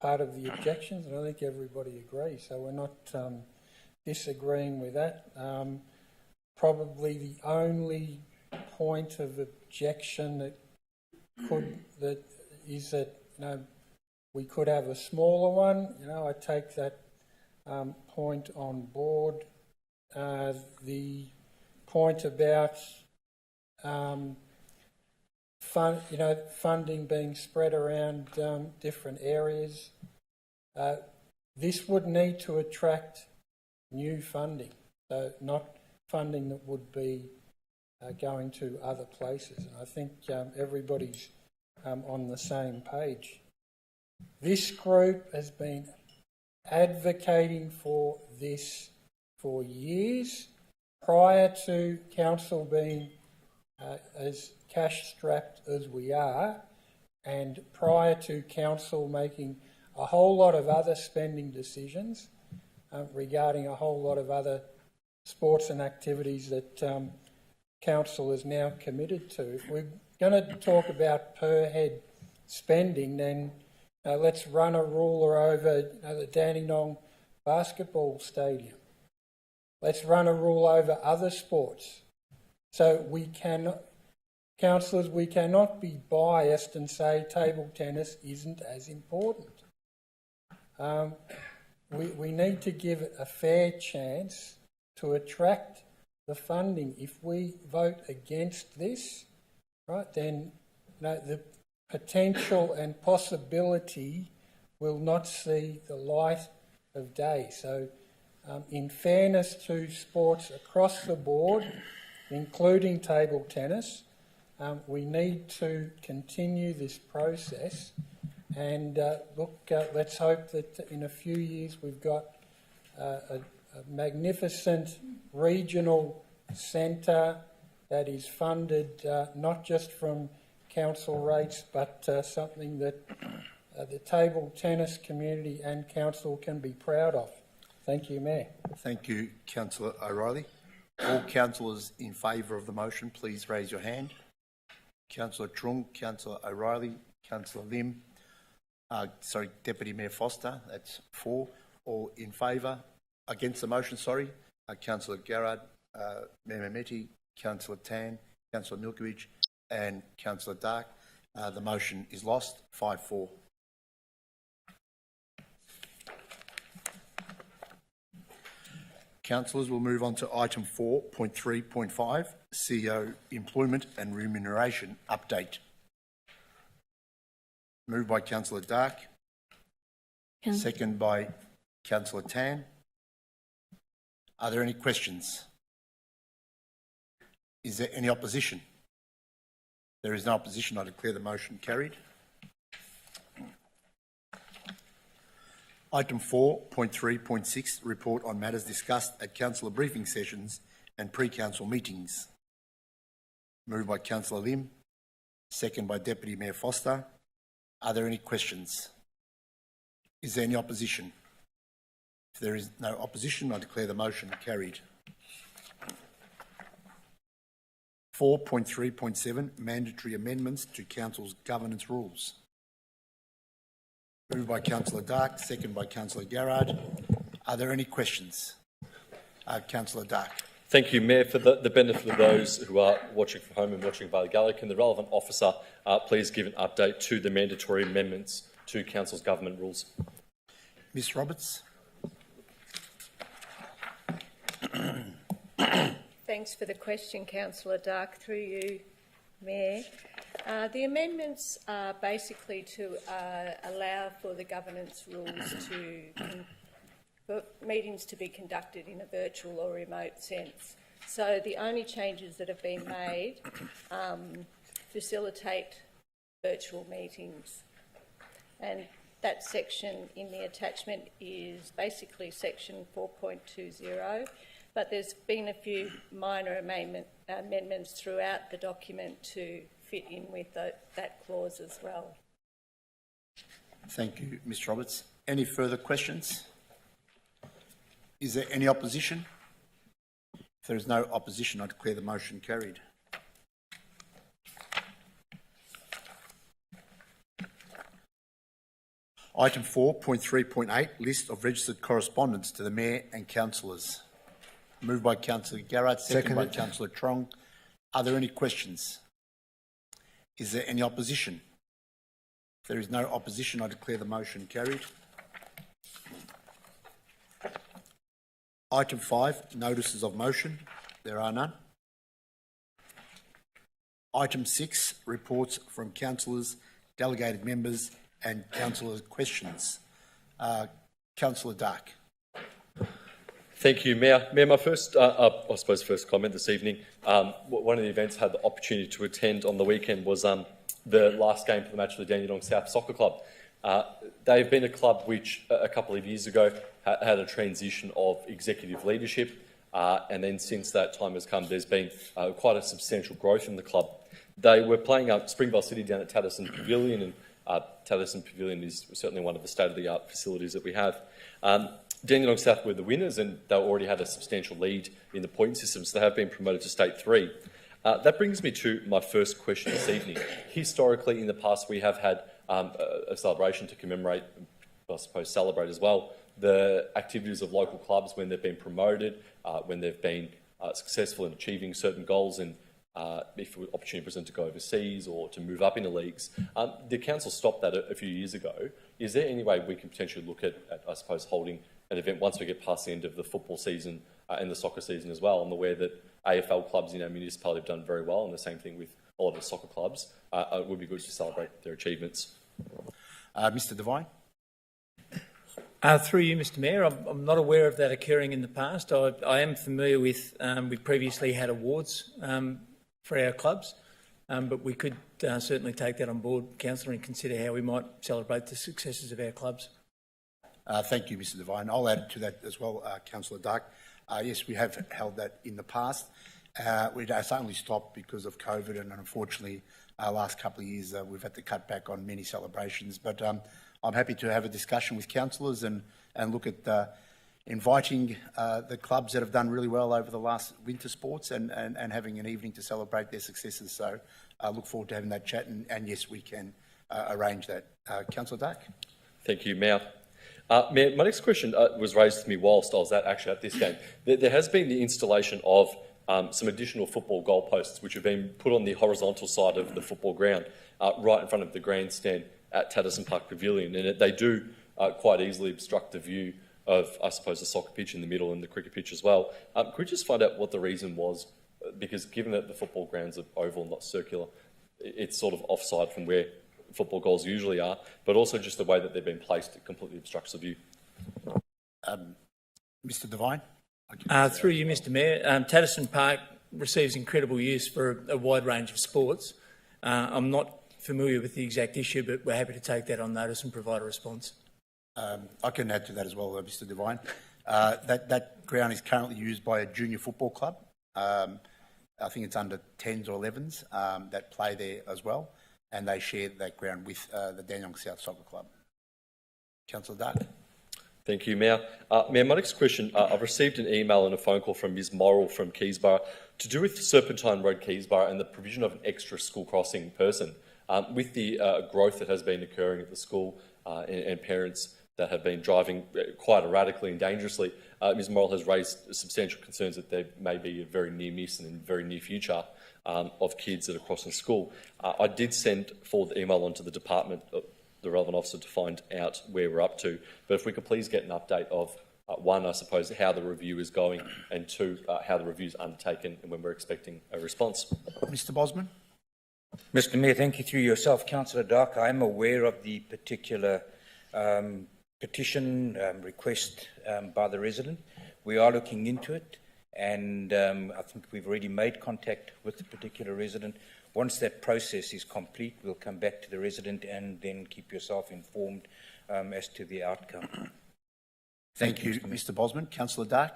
part of the objections, and I think everybody agrees. So we're not disagreeing with that. Probably the only point of objection that we could have a smaller one. I take that point on board. The point about funding being spread around different areas. This would need to attract new funding, so not funding that would be going to other places. And I think everybody's on the same page. This group has been advocating for this for years, prior to council being as cash-strapped as we are, and prior to council making a whole lot of other spending decisions regarding a whole lot of other sports and activities that council is now committed to. If we're going to talk about per head spending, then let's run a ruler over the Dandenong basketball stadium. Let's run a rule over other sports. So we cannot, councillors, we cannot be biased and say table tennis isn't as important. We need to give it a fair chance to attract the funding. If we vote against this, right, then the potential and possibility will not see the light of day. So in fairness to sports across the board, including table tennis, we need to continue this process and let's hope that in a few years we've got a magnificent regional centre that is funded not just from council rates, but something that the table tennis community and council can be proud of. Thank you, Mayor. Thank you, Councillor O'Reilly. All councillors in favour of the motion, please raise your hand. Councillor Trung, Councillor O'Reilly, Councillor Lim, Deputy Mayor Foster, that's 4. All in favour, Against the motion, sorry, Councillor Garrard, Mayor Mehmeti, Councillor Tan, Councillor Milkovich and Councillor Dark. The motion is lost, 5-4. Councillors, will move on to item 4.3.5, CEO Employment and Remuneration Update. Moved by Councillor Dark. Second by Councillor Tan. Are there any questions? Is there any opposition? There is no opposition. I declare the motion carried. Item 4.3.6, report on matters discussed at councillor briefing sessions and pre-council meetings. Moved by Councillor Lim, second by Deputy Mayor Foster. Are there any questions? Is there any opposition? If there is no opposition, I declare the motion carried. 4.3.7, mandatory amendments to Council's governance rules. Moved by Councillor Dark, second by Councillor Garrard. Are there any questions? Councillor Dark. Thank you, Mayor. For the benefit of those who are watching from home and watching via the gallery, can the relevant officer please give an update to the mandatory amendments to Council's government rules? Ms Roberts. Thanks for the question, Councillor Dark. Through you, Mayor. The amendments are basically to allow for the governance rules for meetings to be conducted in a virtual or remote sense. So the only changes that have been made facilitate virtual meetings. And that section in the attachment is basically section 4.20. But there's been a few minor amendments throughout the document to fit in with that clause as well. Thank you, Ms Roberts. Any further questions? Is there any opposition? If there is no opposition, I declare the motion carried. Item 4.3.8, list of registered correspondence to the Mayor and Councillors. Moved by Councillor Garrard, second by Councillor Trong. Are there any questions? Is there any opposition? If there is no opposition, I declare the motion carried. Item 5, notices of motion. There are none. Item 6, reports from councillors, delegated members and councillors' questions. Councillor Dark. Thank you, Mayor. Mayor, my first comment this evening, one of the events I had the opportunity to attend on the weekend was the last game for the match for the Dandenong South Soccer Club. They've been a club which a couple of years ago had a transition of executive leadership, and then since that time has come, there's been quite a substantial growth in the club. They were playing Springvale City down at Tatterson Pavilion, and Tatterson Pavilion is certainly one of the state-of-the-art facilities that we have. Dandenong South were the winners, and they already had a substantial lead in the point system, so they have been promoted to State 3. That brings me to my first question this evening. Historically, in the past, we have had a celebration to commemorate, I suppose celebrate as well, the activities of local clubs when they've been promoted, when they've been successful in achieving certain goals, and if an opportunity presented to go overseas or to move up in the leagues. The council stopped that a few years ago. Is there any way we can potentially look at I suppose, holding an event once we get past the end of the football season and the soccer season as well? I'm aware that AFL clubs in our municipality have done very well, and the same thing with all of the soccer clubs. It would be good to celebrate their achievements. Mr Devine. Through you, Mr Mayor, I'm not aware of that occurring in the past. I am familiar with, we previously had awards for our clubs, but we could certainly take that on board, Councillor, and consider how we might celebrate the successes of our clubs. Thank you, Mr Devine. I'll add to that as well, Councillor Dark. Yes, we have held that in the past. We only stopped because of COVID, and unfortunately, last couple of years we've had to cut back on many celebrations. But I'm happy to have a discussion with councillors and look at inviting the clubs that have done really well over the last winter sports and having an evening to celebrate their successes. So I look forward to having that chat, and yes, we can arrange that. Councillor Dark. Thank you, Mayor. Mayor, my next question was raised to me whilst I was actually at this game. There has been the installation of some additional football goalposts which have been put on the horizontal side of the football ground, right in front of the grandstand at Tatterson Park Pavilion, and they do quite easily obstruct the view of, I suppose, the soccer pitch in the middle and the cricket pitch as well. Could we just find out what the reason was? Because given that the football grounds are oval, not circular, it's sort of offside from where football goals usually are, but also just the way that they've been placed, it completely obstructs the view. Mr Devine? Through you, Mr Mayor, Tatterson Park receives incredible use for a wide range of sports. I'm not familiar with the exact issue, but we're happy to take that on notice and provide a response. I can add to that as well, Mr Devine. That ground is currently used by a junior football club. I think it's under 10s or 11s that play there as well, and they share that ground with the Dandenong South Soccer Club. Councillor Dark. Thank you, Mayor. Mayor, my next question, I've received an email and a phone call from Ms Morrill from Kingsborough to do with Serpentine Road, Kingsborough, and the provision of an extra school crossing person. With the growth that has been occurring at the school and parents that have been driving quite erratically and dangerously, Ms Morrill has raised substantial concerns that there may be a very near miss and in the very near future of kids that are crossing school. I did send forward the email onto the department, the relevant officer, to find out where we're up to. But if we could please get an update of, one, I suppose, how the review is going, and two, how the review is undertaken and when we're expecting a response. Mr Bosman. Mr Mayor, thank you through yourself, Councillor Dark. I am aware of the particular petition request by the resident. We are looking into it, and I think we've already made contact with the particular resident. Once that process is complete, we'll come back to the resident and then keep yourself informed as to the outcome. Thank you, Mr Bosman. Councillor Dark.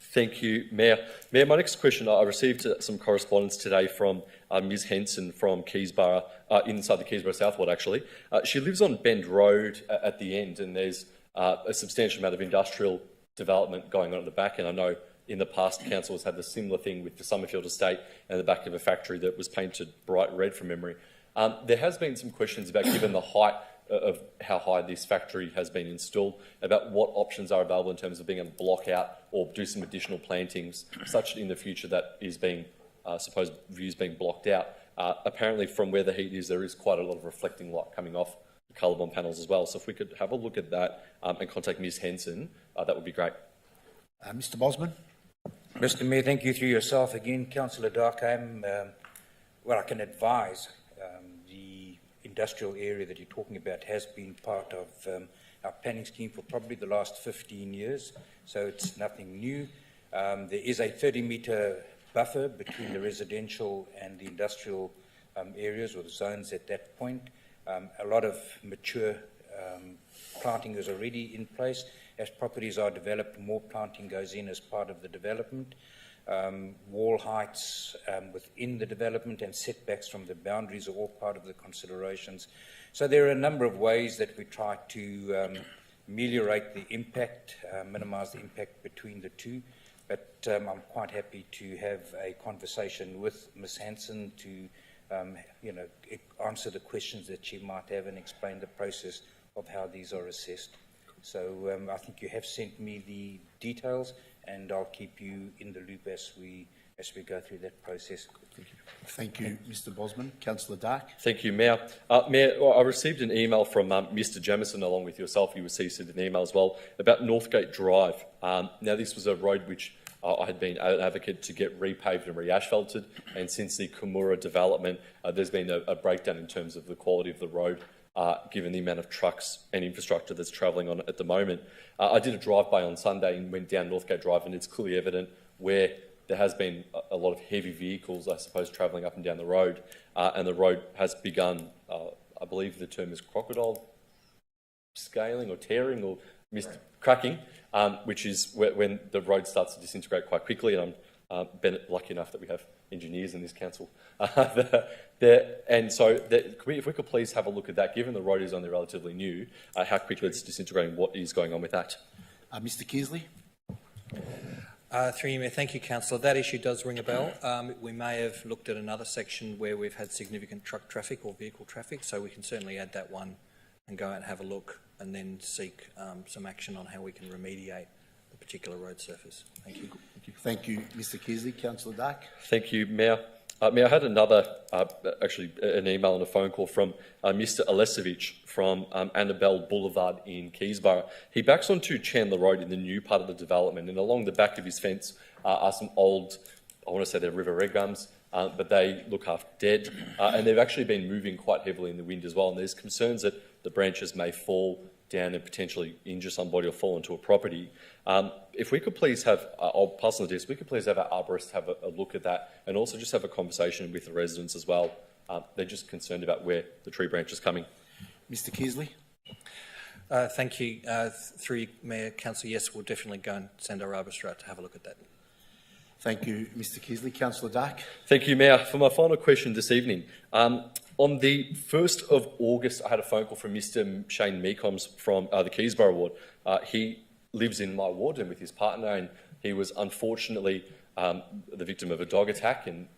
Thank you, Mayor. Mayor, my next question, I received some correspondence today from Ms Henson from Kingsborough, inside the Kingsborough South Ward actually. She lives on Bend Road at the end, and there's a substantial amount of industrial development going on at the back, and I know in the past council has had the similar thing with the Summerfield estate and the back of a factory that was painted bright red from memory. There has been some questions about, given the height of how high this factory has been installed, about what options are available in terms of being able to block out or do some additional plantings, such in the future that is being, supposed views being blocked out. Apparently from where the heat is, there is quite a lot of reflecting light coming off the colour-bomb panels as well. So if we could have a look at that and contact Ms Henson, that would be great. Mr Bosman. Mr Mayor, thank you through yourself again, Councillor Dark. I can advise the industrial area that you're talking about has been part of our planning scheme for probably the last 15 years, so it's nothing new. There is a 30-metre buffer between the residential and the industrial areas or the zones at that point. A lot of mature planting is already in place. As properties are developed, more planting goes in as part of the development. Wall heights within the development and setbacks from the boundaries are all part of the considerations. So there are a number of ways that we try to ameliorate the impact, minimise the impact between the two. But I'm quite happy to have a conversation with Ms Hanson to answer the questions that she might have and explain the process of how these are assessed. So I think you have sent me the details, and I'll keep you in the loop as we go through that process. Thank you, Mr Bosman. Councillor Dark. Thank you, Mayor. Mayor, I received an email from Mr Jamieson, along with yourself. You received an email as well about Northgate Drive. Now, this was a road which I had been an advocate to get repaved and re-asphalted, and since the Kimura development, there's been a breakdown in terms of the quality of the road, given the amount of trucks and infrastructure that's travelling on it at the moment. I did a drive-by on Sunday and went down Northgate Drive, and it's clearly evident where there has been a lot of heavy vehicles, I suppose, travelling up and down the road, and the road has begun, I believe the term is crocodile scaling or tearing or cracking, which is when the road starts to disintegrate quite quickly, and I'm lucky enough that we have engineers in this council. And so if we could please have a look at that, given the road is only relatively new, how quickly it's disintegrating, what is going on with that? Mr Kearsley. Through you, Mayor. Thank you, Councillor. That issue does ring a bell. We may have looked at another section where we've had significant truck traffic or vehicle traffic, so we can certainly add that one and go out and have a look and then seek some action on how we can remediate the particular road surface. Thank you. Thank you, Mr Kearsley. Councillor Dark. Thank you, Mayor. Mayor, I had another, actually an email and a phone call from Mr Alesevich from Annabelle Boulevard in Kingsborough. He backs onto Chandler Road in the new part of the development, and along the back of his fence are some old, I want to say they're river red gums, but they look half dead, and they've actually been moving quite heavily in the wind as well, and there's concerns that the branches may fall down and potentially injure somebody or fall into a property. If we could please have, I'll pass on the desk, we could please have our arborist have a look at that and also just have a conversation with the residents as well. They're just concerned about where the tree branch is coming. Mr Kearsley. Thank you. Through Mayor, Councillor, yes, we'll definitely go and send our arborist out to have a look at that. Thank you, Mr Kearsley. Councillor Dark. Thank you, Mayor. For my final question this evening, on the 1st of August, I had a phone call from Mr Shane Meecoms from the Kingsborough ward. He lives in my ward and with his partner, and he was unfortunately the victim of a dog attack, and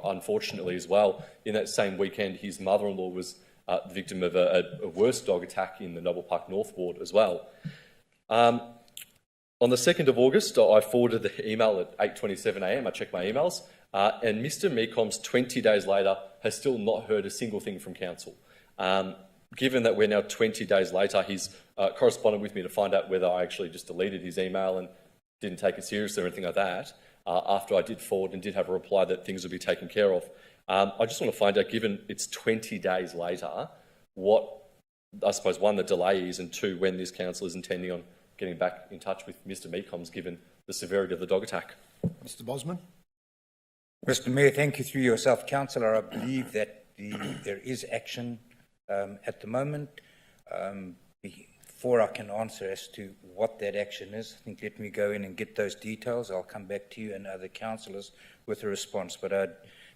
unfortunately as well, in that same weekend, his mother-in-law was the victim of a worse dog attack in the Naval Park North ward as well. On the 2nd of August, I forwarded the email at 8:27 a.m. I checked my emails, and Mr Meecoms, 20 days later, has still not heard a single thing from council. Given that we're now 20 days later, he's corresponded with me to find out whether I actually just deleted his email and didn't take it seriously or anything like that, after I did forward and did have a reply that things would be taken care of. I just want to find out, given it's 20 days later, what, I suppose, one, the delay is, and two, when this council is intending on getting back in touch with Mr Meecoms, given the severity of the dog attack. Mr Bosman. Mr Mayor, thank you through yourself, Councillor. I believe that there is action at the moment. Before I can answer as to what that action is, I think let me go in and get those details. I'll come back to you and other councillors with a response. But I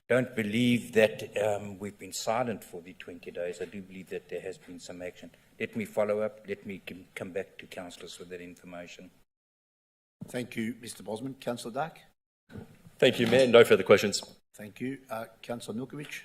don't believe that we've been silent for the 20 days. I do believe that there has been some action. Let me follow up. Let me come back to councillors with that information. Thank you, Mr Bosman. Councillor Dark. Thank you, Mayor. No further questions. Thank you. Councillor Milkovich.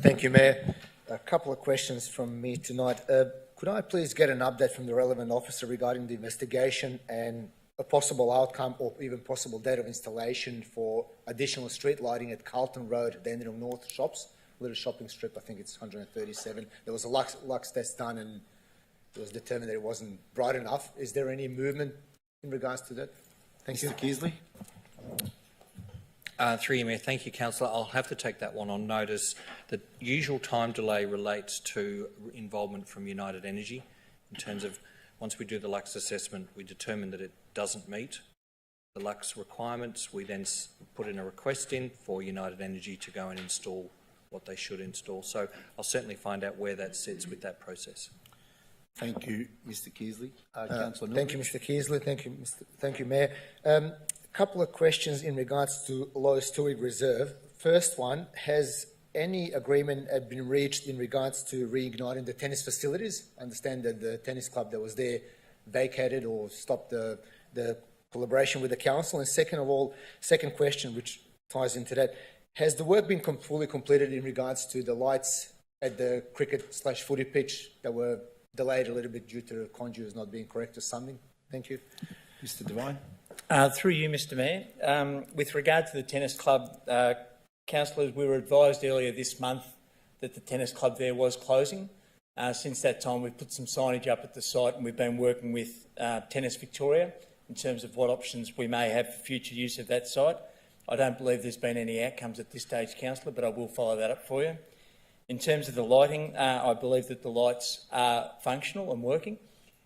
Thank you, Mayor. A couple of questions from me tonight. Could I please get an update from the relevant officer regarding the investigation and a possible outcome or even possible date of installation for additional street lighting at Carlton Road, Dandenong North shops, little shopping strip, I think it's 137. There was a lux test done and it was determined that it wasn't bright enough. Is there any movement in regards to that? Thank you. Mr Kearsley. Through you, Mayor. Thank you, Councillor. I'll have to take that one on notice. The usual time delay relates to involvement from United Energy in terms of once we do the Lux assessment, we determine that it doesn't meet the Lux requirements. We then put in a request in for United Energy to go and install what they should install. So I'll certainly find out where that sits with that process. Thank you, Mr Kearsley. Councillor Thank you, Mr Kearsley. Thank you, Mayor. A couple of questions in regards to Low Stewart Reserve. First one, has any agreement been reached in regards to reigniting the tennis facilities? I understand that the tennis club that was there vacated or stopped the collaboration with the council. And second question, which ties into that, has the work been fully completed in regards to the lights at the cricket/footy pitch that were delayed a little bit due to the conduits not being correct or something? Thank you. Mr Devine. Through you, Mr Mayor. With regard to the tennis club, councillors, we were advised earlier this month that the tennis club there was closing. Since that time, we've put some signage up at the site and we've been working with Tennis Victoria in terms of what options we may have for future use of that site. I don't believe there's been any outcomes at this stage, councillor, but I will follow that up for you. In terms of the lighting, I believe that the lights are functional and working.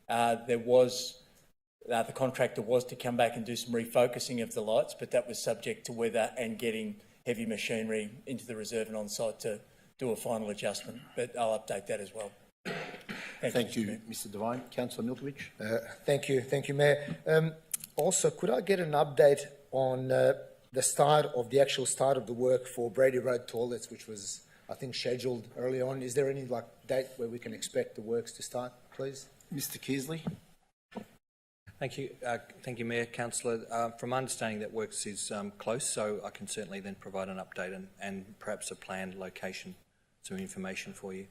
The contractor was to come back and do some refocusing of the lights, but that was subject to weather and getting heavy machinery into the reserve and on site to do a final adjustment. But I'll update that as well. Thank you, Mr Devine. Councillor Milkovich. Thank you, Mayor. Also, could I get an update on the actual start of the work for Brady Road toilets, which was, I think, scheduled early on? Is there any date where we can expect the works to start, please? Mr Kearsley. Thank you, Mayor. Councillor. From my understanding, that works is close, so I can certainly then provide an update and perhaps a planned location, some information for you.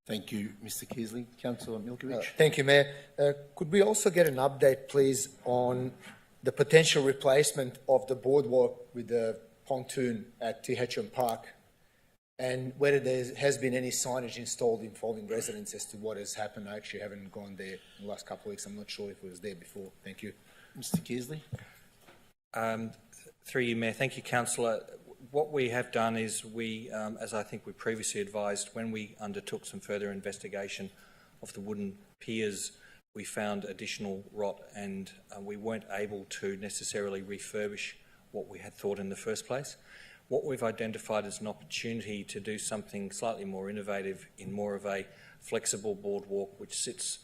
Thank you, Mr Keasley. Councillor Milkovich. Thank you, Mayor. Could we also get an update, please, on the potential replacement of the boardwalk with the pontoon at THM Park, and whether there has been any signage installed informing residents as to what has happened? I actually haven't gone there in the last couple of weeks. I'm not sure if it was there before. Thank you. Mr Keasley. Through you, Mayor. Thank you, Councillor. What we have done is we, as I think we previously advised, when we undertook some further investigation of the wooden piers, we found additional rot, and we weren't able to necessarily refurbish what we had thought in the first place. What we've identified as an opportunity to do something slightly more innovative in more of a flexible boardwalk which sits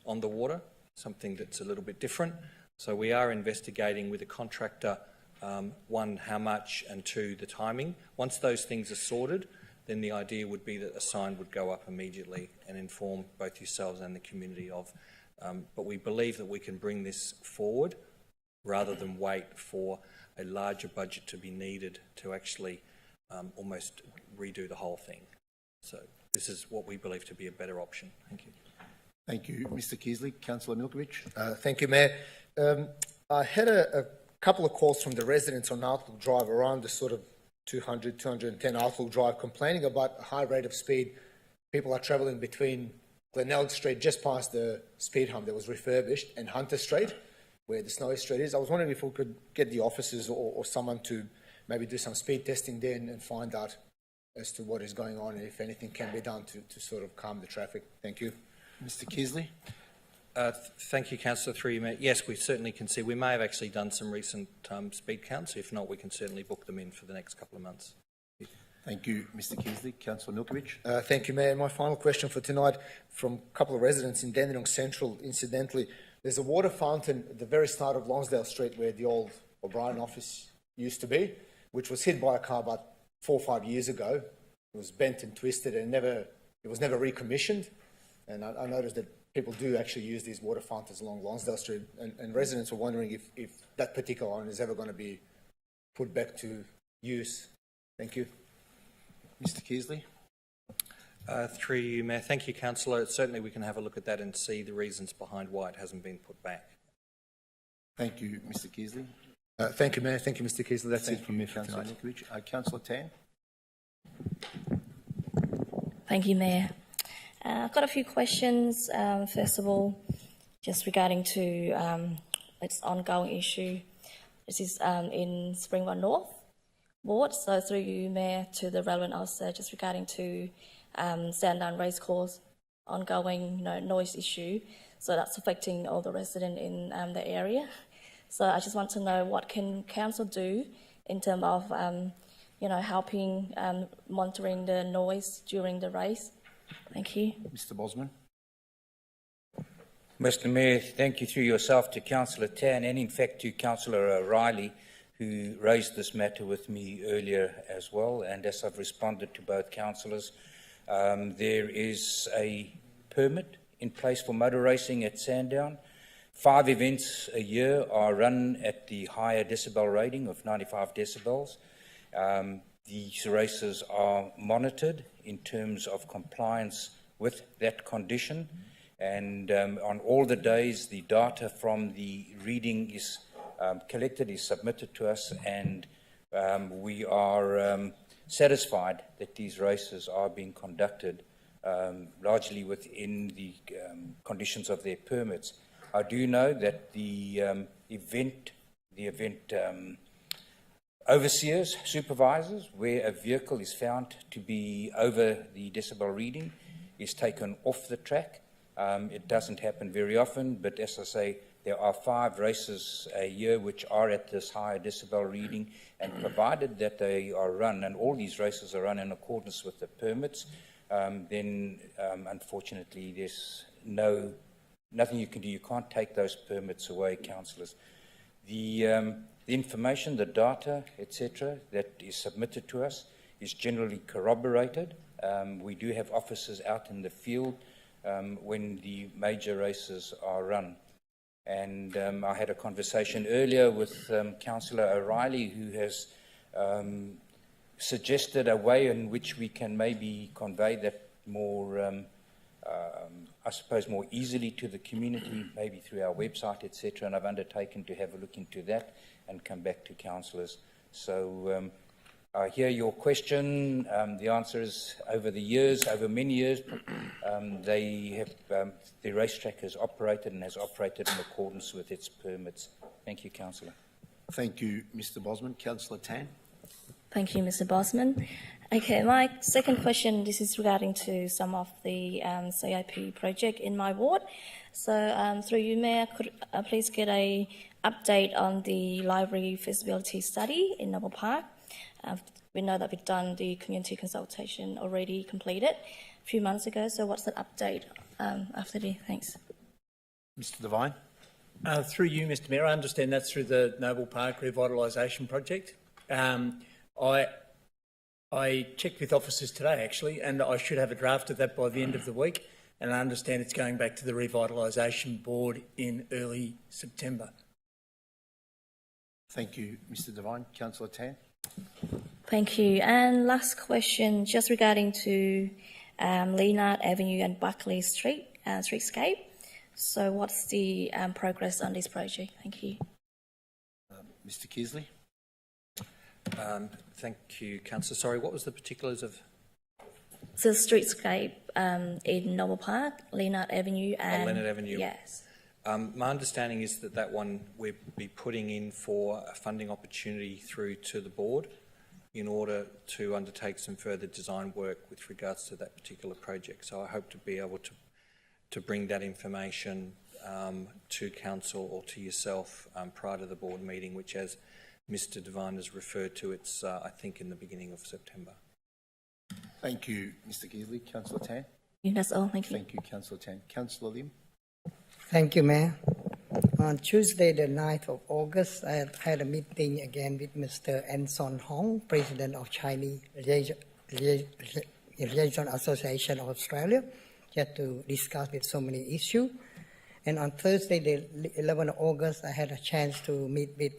on the water, something that's a little bit different. So we are investigating with a contractor, one, how much, and two, the timing. Once those things are sorted, then the idea would be that a sign would go up immediately and inform both yourselves and the community of. But we believe that we can bring this forward rather than wait for a larger budget to be needed to actually almost redo the whole thing. So this is what we believe to be a better option. Thank you. Thank you, Mr Keasley. Councillor Milkovich. Thank you, Mayor. I had a couple of calls from the residents on Outlook Drive around the sort of 200, 210 Outlook Drive, complaining about a high rate of speed. People are travelling between Glenelg Street, just past the speed hump that was refurbished, and Hunter Street, where the Snowy Street is. I was wondering if we could get the officers or someone to maybe do some speed testing there and find out as to what is going on and if anything can be done to sort of calm the traffic. Thank you. Mr Keasley. Thank you, Councillor. Through you, Mayor. Yes, we certainly can see. We may have actually done some recent speed counts. If not, we can certainly book them in for the next couple of months. Thank you, Mr Keasley. Councillor Milkovich. Thank you, Mayor. My final question for tonight from a couple of residents in Dandenong Central, incidentally. There's a water fountain at the very start of Lonsdale Street where the old O'Brien office used to be, which was hit by a car about 4 or 5 years ago. It was bent and twisted and it was never recommissioned. And I noticed that people do actually use these water fountains along Lonsdale Street, and residents are wondering if that particular one is ever going to be put back to use. Thank you. Mr Keasley. Through you, Mayor. Thank you, Councillor. Certainly we can have a look at that and see the reasons behind why it hasn't been put back. Thank you, Mr Keasley. Thank you, Mayor. Thank you, Mr Keasley. That's it from me for Councillor tonight. Milkovich. Councillor Tan. Thank you, Mayor. I've got a few questions. First of all, just regarding to its ongoing issue. This is in Springvale North Ward. So through you, Mayor, to the relevant officer, just regarding to Sandown Racecourse ongoing noise issue. So that's affecting all the residents in the area. So I just want to know what can council do in terms of helping monitoring the noise during the race. Thank you. Mr Bosman. Mr Mayor, thank you through yourself to Councillor Tan and in fact to Councillor O'Reilly, who raised this matter with me earlier as well, and as I've responded to both councillors, there is a permit in place for motor racing at Sandown. 5 events a year are run at the higher decibel rating of 95 decibels. These races are monitored in terms of compliance with that condition, and on all the days the data from the reading is collected, is submitted to us, and we are satisfied that these races are being conducted largely within the conditions of their permits. I do know that the event overseers, supervisors, where a vehicle is found to be over the decibel reading, is taken off the track. It doesn't happen very often, but as I say, there are 5 races a year which are at this higher decibel reading, and provided that they are run, and all these races are run in accordance with the permits, then unfortunately there's nothing you can do. You can't take those permits away, councillors. The information, the data, etc., that is submitted to us is generally corroborated. We do have officers out in the field when the major races are run. And I had a conversation earlier with Councillor O'Reilly, who has suggested a way in which we can maybe convey that more I suppose, more easily to the community, maybe through our website, etc. And I've undertaken to have a look into that and come back to councillors. So I hear your question. The answer is over the years, over many years, the racetrack has operated and has operated in accordance with its permits. Thank you, Councillor. Thank you, Mr Bosman. Councillor Tan. Thank you, Mr. Bosman. Okay, my second question, this is regarding to some of the CIP project in my ward. So through you, Mayor, could I please get a update on the library feasibility study in Naval Park? We know that we've done the community consultation already completed a few months ago, so what's the update after the, thanks. Mr Devine. Through you, Mr Mayor, I understand that's through the Naval Park Revitalization project. I checked with officers today, actually, and I should have a draft of that by the end of the week, and I understand it's going back to the Revitalisation Board in early September. Thank you, Mr Devine. Councillor Tan. Thank you. And last question, just regarding to Leonard Avenue and Buckley Street, streetscape. So what's the progress on this project? Thank you. Mr Kearsley. Thank you, Councillor. Sorry, what was the particulars of? The streetscape in Naval Park, Leonard Avenue and... Leonard Avenue. Yes. My understanding is that one we'll be putting in for a funding opportunity through to the board in order to undertake some further design work with regards to that particular project. So I hope to be able to bring that information to council or to yourself prior to the board meeting, which, as Mr Devine has referred to, it's I think in the beginning of September. Thank you, Mr Kearsley. Councillor Tan. That's all. Thank you. Thank you, Councillor Tan. Councillor Lim. Thank you, Mayor. On Tuesday, the 9th of August, I had a meeting again with Mr. Anson Hong, President of Chinese Liaison Association of Australia, just to discuss with so many issues. And on Thursday, the 11th of August, I had a chance to meet with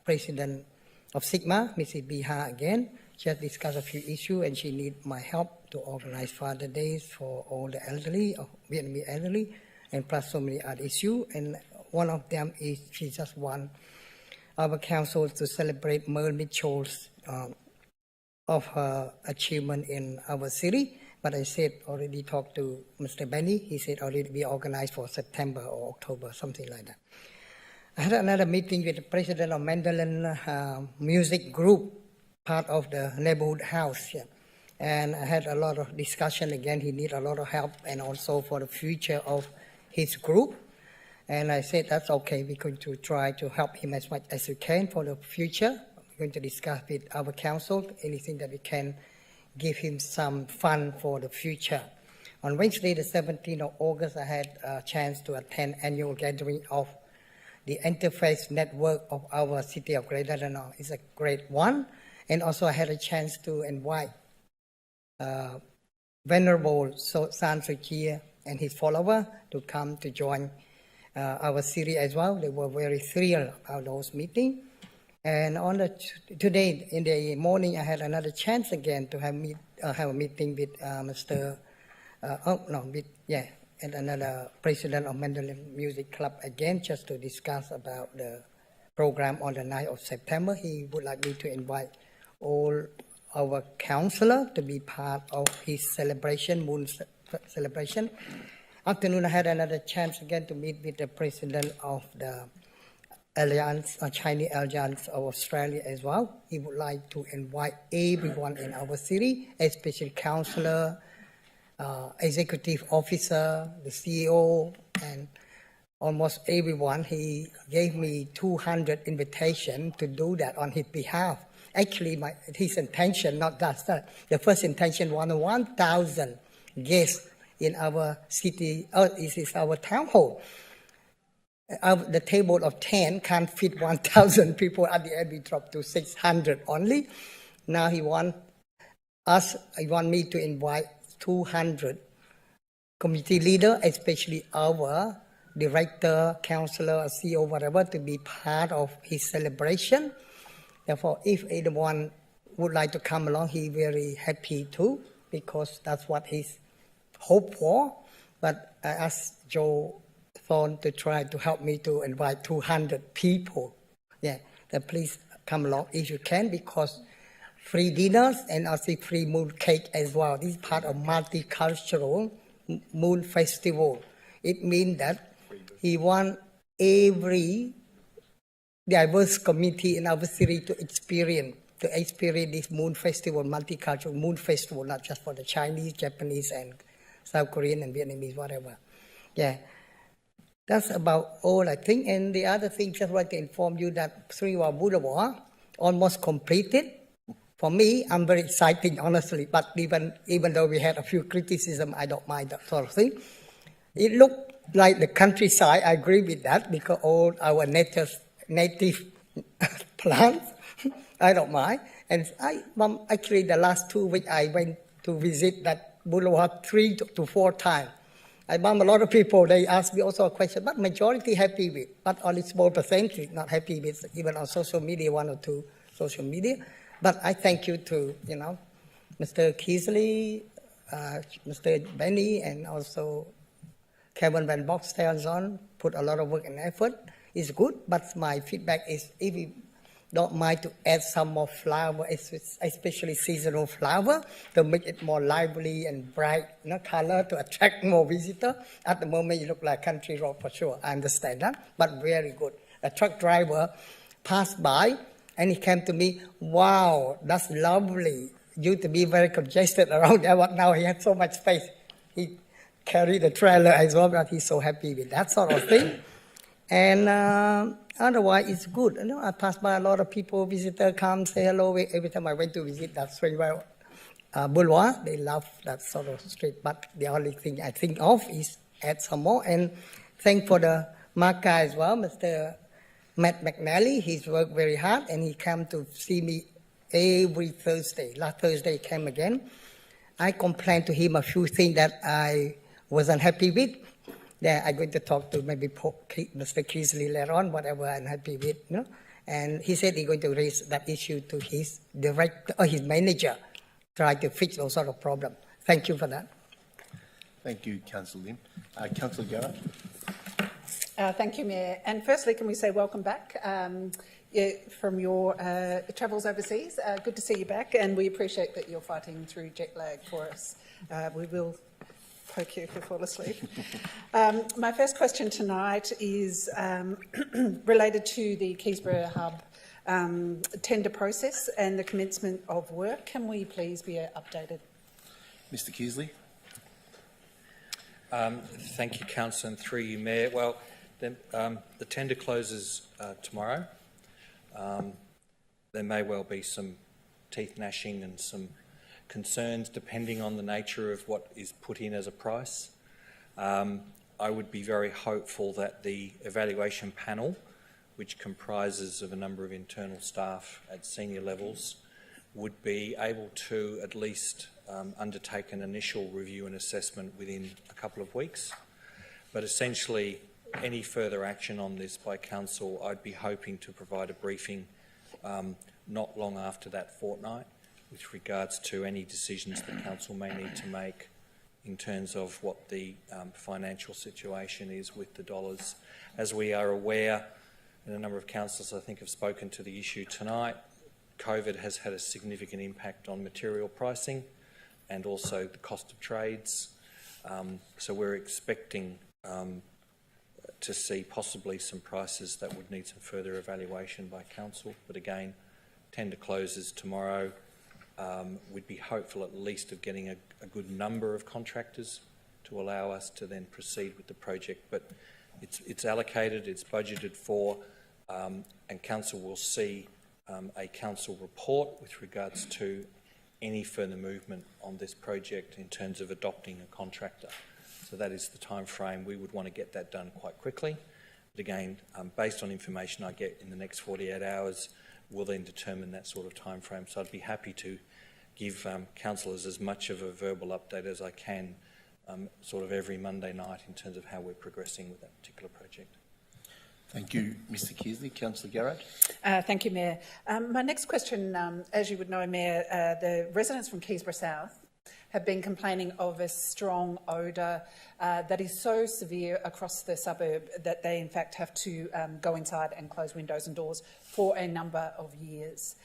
President of Sigma, Mrs. Biha again, just discuss a few issues, and she needs my help to organize Father Days for all the elderly, Vietnamese elderly, and plus so many other issues. And one of them is she just want our council to celebrate Merle Mitchell's of her achievement in our city. But I said already talked to Mr. Benny. He said already be organized for September or October, something like that. I had another meeting with the president of Mandolin Music Group, part of the neighborhood house. Yeah. And I had a lot of discussion again. He needs a lot of help and also for the future of his group. And I said, that's okay. We're going to try to help him as much as we can for the future. We're going to discuss with our council anything that we can give him some fund for the future. On Wednesday, the 17th of August, I had a chance to attend annual gathering of the interface network of our city of Greater Dandenong. It's a great one. And also I had a chance to invite Venerable San Suu Kyi and his follower to come to join our city as well. They were very thrilled about those meetings. And on today in the morning, I had another chance again to have a meeting with and another president of Mandolin Music Club again, just to discuss about the program on the 9th of September. He would like me to invite all our councillors to be part of his celebration, moon celebration. Afternoon, I had another chance again to meet with the president of the Alliance, Chinese Alliance of Australia as well. He would like to invite everyone in our city, especially councillor, executive officer, the CEO, and almost everyone. He gave me 200 invitations to do that on his behalf. Actually, his intention, not that, the first intention was 1,000 guests in our city, this is our town hall. The table of 10 can't fit 1,000 people. At the end, we dropped to 600 only. Now he want me to invite 200 community leaders, especially our director, councillor, CEO, whatever, to be part of his celebration. Therefore, if anyone would like to come along, he's very happy too, because that's what he's hoped for. but I asked Joe Thorne to try to help me to invite 200 people. Yeah, then please come along if you can, because free dinners and also free moon cake as well. This is part of multicultural moon festival. It means that he wants every diverse community in our city to experience this moon festival, multicultural moon festival, not just for the Chinese, Japanese, and South Korean and Vietnamese, whatever. Yeah, that's about all I think. And the other thing, just want to inform you that Sriwa Boulevard almost completed. For me, I'm very excited, honestly. But even though we had a few criticism, I don't mind that sort of thing. It looked like the countryside. I agree with that because all our native plants, I don't mind. And actually, the last 2 weeks, I went to visit that boulevard 3 to 4 times. I found a lot of people, they asked me also a question, but majority happy with, but only small percentage not happy with, even on social media, 1 or 2 social media. But I thank you to, Mr. Keasley, Mr. Benny, and also Kevin Van Boxtelson put a lot of work and effort. It's good, but my feedback is if you don't mind to add some more flower, especially seasonal flower, to make it more lively and bright color to attract more visitors. At the moment, you look like country road for sure. I understand that, but very good. A truck driver passed by and he came to me, wow, that's lovely. Used to be very congested around there, but now he has so much space. He carried the trailer as well, but he's so happy with that sort of thing. And otherwise, it's good. I pass by a lot of people, visitors come, say hello. Every time I went to visit that Springwell Boulevard, they love that sort of street. But the only thing I think of is add some more. And thank for the marker as well, Mr. Matt McNally. He's worked very hard, and he came to see me every Thursday. Last Thursday, he came again. I complained to him a few things that I wasn't happy with. Then I'm going to talk to maybe Mr. Keasley later on, whatever I'm happy with. And he said he's going to raise that issue to his director or his manager, try to fix those sort of problems. Thank you for that. Thank you, Councillor Lim. Councillor Garrett. Thank you, Mayor. And firstly, can we say welcome back from your travels overseas. Good to see you back, and we appreciate that you're fighting through jet lag for us. We will poke you if you fall asleep. My first question tonight is related to the Kingsborough Hub tender process and the commencement of work. Can we please be updated? Mr. Keasley. Thank you, Councillor, and through you, Mayor. Well, the tender closes tomorrow. There may well be some teeth gnashing and some concerns depending on the nature of what is put in as a price. I would be very hopeful that the evaluation panel, which comprises of a number of internal staff at senior levels, would be able to at least undertake an initial review and assessment within a couple of weeks. But essentially, any further action on this by Council, I'd be hoping to provide a briefing not long after that fortnight with regards to any decisions that Council may need to make in terms of what the financial situation is with the dollars. As we are aware, and a number of councillors I think have spoken to the issue tonight, COVID has had a significant impact on material pricing and also the cost of trades. So we're expecting to see possibly some prices that would need some further evaluation by Council. But again, tender closes tomorrow. We'd be hopeful at least of getting a good number of contractors to allow us to then proceed with the project. But it's allocated, it's budgeted for, and Council will see a Council report with regards to any further movement on this project in terms of adopting a contractor. So that is the time frame. We would want to get that done quite quickly. But again, based on information I get in the next 48 hours, we'll then determine that sort of time frame. So I'd be happy to give councillors as much of a verbal update as I can sort of every Monday night in terms of how we're progressing with that particular project. Thank you, Mr. Keasley. Councillor Garrett. Thank you, Mayor. My next question, as you would know, Mayor, the residents from Kingsborough South have been complaining of a strong odour that is so severe across the suburb that they in fact have to go inside and close windows and doors for a number of years.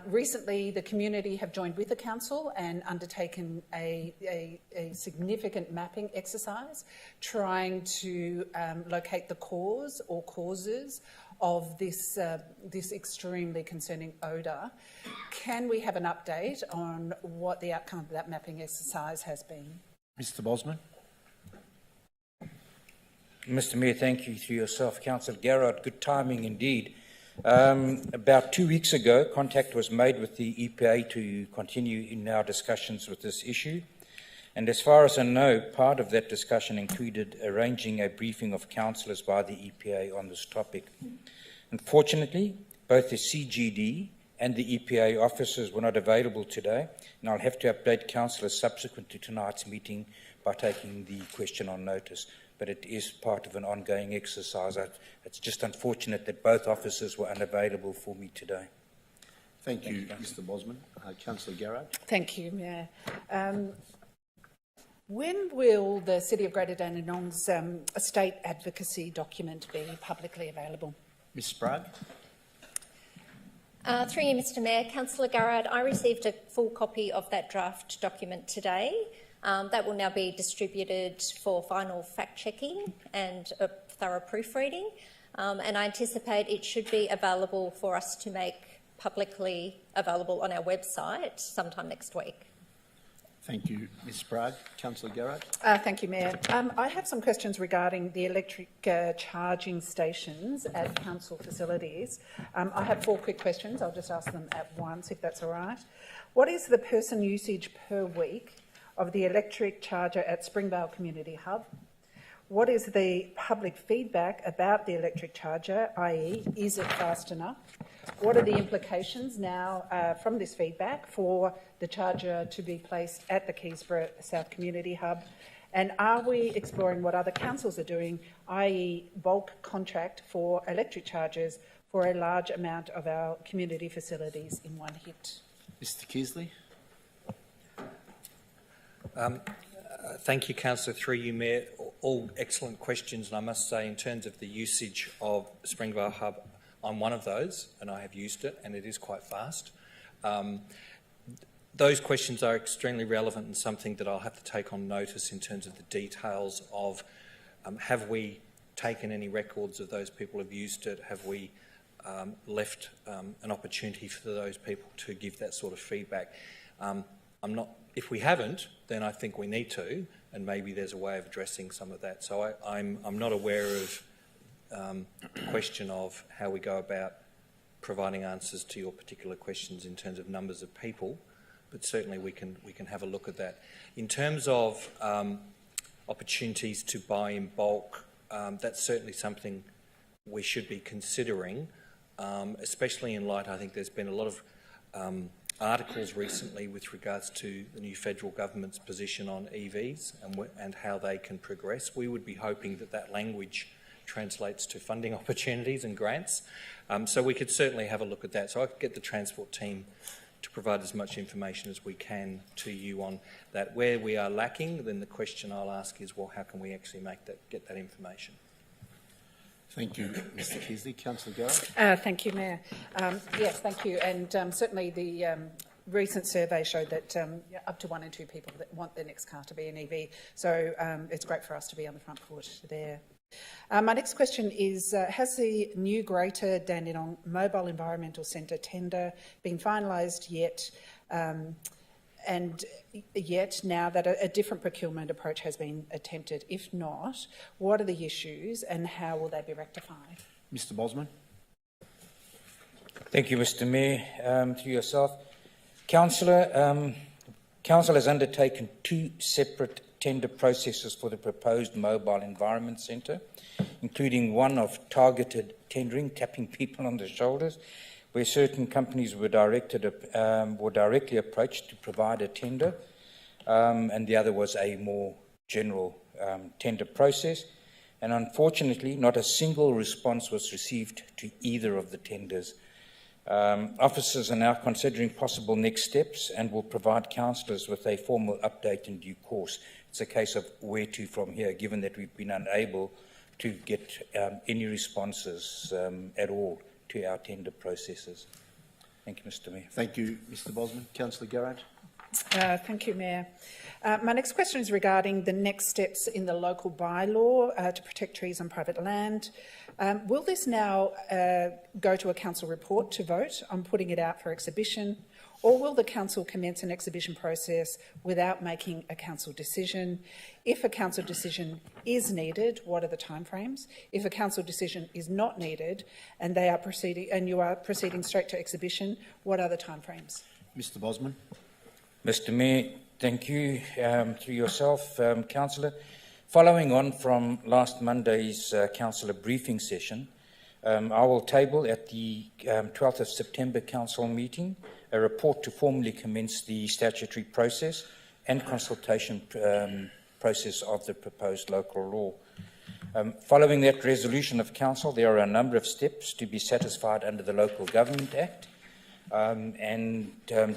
Recently, the community have joined with the council and undertaken a significant mapping exercise trying to locate the cause or causes of this extremely concerning odour. Can we have an update on what the outcome of that mapping exercise has been? Mr Bosman. Mr Mayor, thank you through yourself. Councillor Garrard, good timing indeed. About 2 weeks ago, contact was made with the EPA to continue in our discussions with this issue. And as far as I know, part of that discussion included arranging a briefing of councillors by the EPA on this topic. Unfortunately, both the CGD and the EPA officers were not available today, and I'll have to update councillors subsequent to tonight's meeting by taking the question on notice. But it is part of an ongoing exercise. It's just unfortunate that both officers were unavailable for me today. Thank you, Mr Bosman. Councillor Garrard. Thank you, Mayor. When will the City of Greater Dandenong's state advocacy document be publicly available? Ms Sprague. Through you, Mr Mayor. Councillor Garrard, I received a full copy of that draft document today. That will now be distributed for final fact-checking and a thorough proofreading, and I anticipate it should be available for us to make publicly available on our website sometime next week. Thank you, Ms Sprague. Councillor Garrard. Thank you, Mayor. I have some questions regarding the electric charging stations at council facilities. I have 4 quick questions. I'll just ask them at once, if that's all right. What is the person usage per week of the electric charger at Springvale Community Hub? What is the public feedback about the electric charger, i.e. is it fast enough? What are the implications now from this feedback for the charger to be placed at the Kingsborough South Community Hub? And are we exploring what other councils are doing, i.e. bulk contract for electric chargers for a large amount of our community facilities in one hit? Mr Kearsley. Thank you, Councillor, through you, Mayor. All excellent questions, and I must say, in terms of the usage of Springvale Hub, I'm one of those, and I have used it, and it is quite fast. Those questions are extremely relevant and something that I'll have to take on notice in terms of the details of have we taken any records of those people who've used it? Have we left an opportunity for those people to give that sort of feedback? If we haven't, then I think we need to, and maybe there's a way of addressing some of that. So I'm not aware of the question of how we go about providing answers to your particular questions in terms of numbers of people, but certainly we can have a look at that. In terms of opportunities to buy in bulk, that's certainly something we should be considering, especially in light, I think there's been a lot of articles recently with regards to the new federal government's position on EVs and how they can progress. We would be hoping that that language translates to funding opportunities and grants. So we could certainly have a look at that. So I could get the transport team to provide as much information as we can to you on that. Where we are lacking, then the question I'll ask is, well, how can we actually get that information? Thank you, Mr Kearsley. Councillor Garrard. Thank you, Mayor. Yes, thank you. And certainly the recent survey showed that up to 1 in 2 people that want their next car to be an EV. So it's great for us to be on the front foot there. My next question is, has the new Greater Dandenong Mobile Environmental Centre tender been finalised yet? And yet, now that a different procurement approach has been attempted? If not, what are the issues and how will they be rectified? Mr Bosman. Thank you, Mr Mayor. To yourself. Councillor, Council has undertaken 2 separate tender processes for the proposed Mobile Environment Centre, including one of targeted tendering, tapping people on the shoulders, where certain companies were directly approached to provide a tender, and the other was a more general tender process. And unfortunately, not a single response was received to either of the tenders. Officers are now considering possible next steps and will provide councillors with a formal update in due course. It's a case of where to from here, given that we've been unable to get any responses at all to our tender processes. Thank you, Mr. Mayor. Thank you, Mr. Bosman. Councillor Garrett. Thank you, Mayor. My next question is regarding the next steps in the local bylaw to protect trees on private land. Will this now go to a council report to vote on putting it out for exhibition, or will the council commence an exhibition process without making a council decision? If a council decision is needed, what are the timeframes? If a council decision is not needed and they are proceeding, and you are proceeding straight to exhibition, what are the timeframes? Mr. Bosman. Mr. Mayor, thank you. Through yourself, Councillor. Following on from last Monday's councillor briefing session, I will table at the 12th of September council meeting a report to formally commence the statutory process and consultation process of the proposed local law. Following that resolution of council, there are a number of steps to be satisfied under the Local Government Act.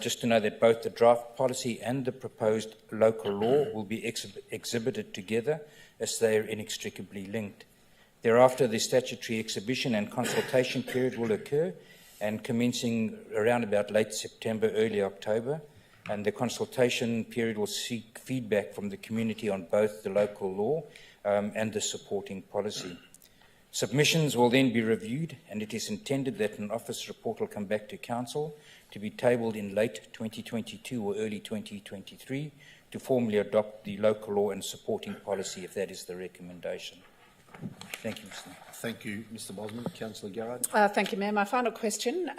Just to know that both the draft policy and the proposed local law will be exhibited together, as they are inextricably linked. Thereafter, the statutory exhibition and consultation period will occur, and commencing around about late September, early October, and the consultation period will seek feedback from the community on both the local law and the supporting policy. Submissions will then be reviewed, and it is intended that an office report will come back to council to be tabled in late 2022 or early 2023 to formally adopt the local law and supporting policy, if that is the recommendation. Thank you, Mr. Mayor. Thank you, Mr. Bosman. Councillor Garrett. Thank you, Mayor. My final question.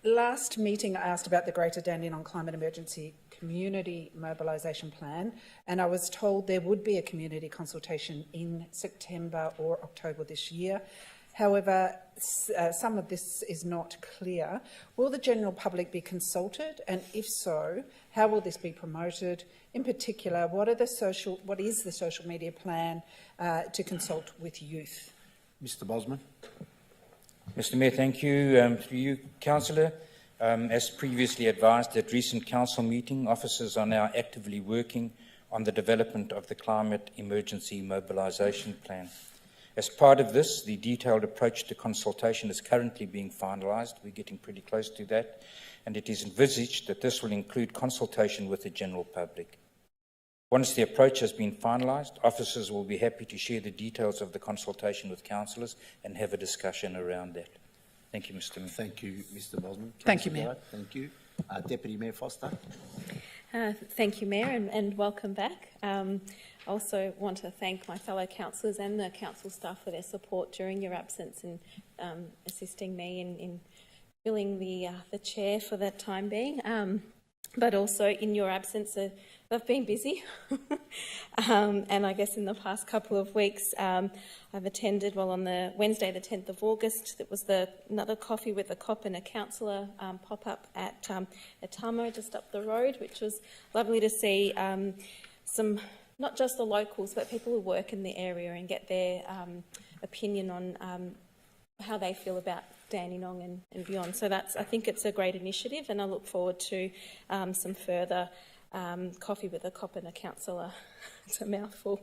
Last meeting I asked about the Greater Dandenong Climate Emergency Community Mobilisation Plan, and I was told there would be a community consultation in September or October this year. However, some of this is not clear. Will the general public be consulted, and if so, how will this be promoted? In particular, what is the social media plan to consult with youth? Mr. Bosman. Mr. Mayor, thank you. Through you, Councillor. As previously advised at recent council meeting, officers are now actively working on the development of the Climate Emergency Mobilisation Plan. As part of this, the detailed approach to consultation is currently being finalised. We're getting pretty close to that, and it is envisaged that this will include consultation with the general public. Once the approach has been finalised, officers will be happy to share the details of the consultation with councillors and have a discussion around that. Thank you, Mr. Mayor. Thank you, Mr. Bosman. Thank you, Mayor. Thank you. Deputy Mayor Foster. Thank you, Mayor, and welcome back. I also want to thank my fellow councillors and the council staff for their support during your absence and assisting me in filling the chair for that time being. But also in your absence, they've been busy. And I guess in the past couple of weeks, I've attended, well, on the Wednesday, the 10th of August, it was another coffee with a cop and a councillor pop-up at Tamo, just up the road, which was lovely to see some, not just the locals, but people who work in the area and get their opinion on how they feel about Dandenong and beyond. So I think it's a great initiative, and I look forward to some further coffee with a cop and a councillor. It's a mouthful.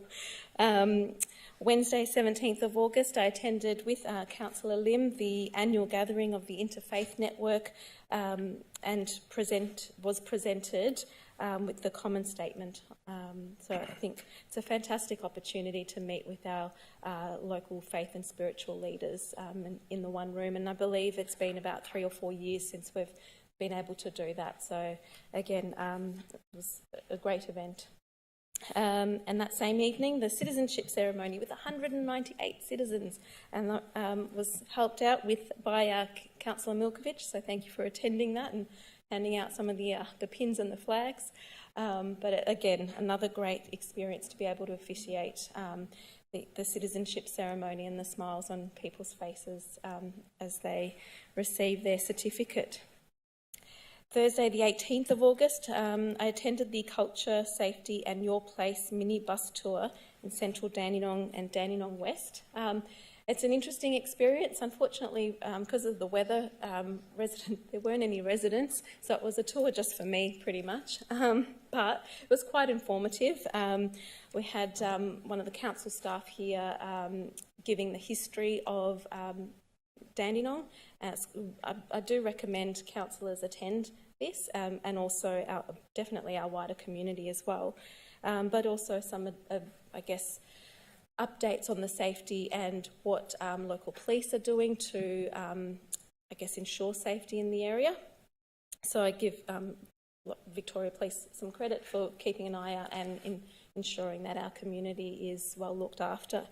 Wednesday, 17th of August, I attended with Councillor Lim the annual gathering of the Interfaith Network and was presented with the common statement. So I think it's a fantastic opportunity to meet with our local faith and spiritual leaders in the one room, and I believe it's been about 3 or 4 years since we've been able to do that. So again, it was a great event. And that same evening, the Citizenship Ceremony with 198 citizens, and was helped out by Councillor Milkovich, so thank you for attending that and handing out some of the pins and the flags. But again, another great experience to be able to officiate the Citizenship Ceremony and the smiles on people's faces as they receive their certificate. Thursday, the 18th of August, I attended the Culture, Safety and Your Place mini bus tour in central Dandenong and Dandenong West. It's an interesting experience. Unfortunately, because of the weather, there weren't any residents, so it was a tour just for me, pretty much. But it was quite informative. We had one of the council staff here giving the history of Dandenong. I do recommend councillors attend this, and also definitely our wider community as well. But also some, I guess, updates on the safety and what local police are doing to, I guess, ensure safety in the area. So I give Victoria Police some credit for keeping an eye out and ensuring that our community is well looked after.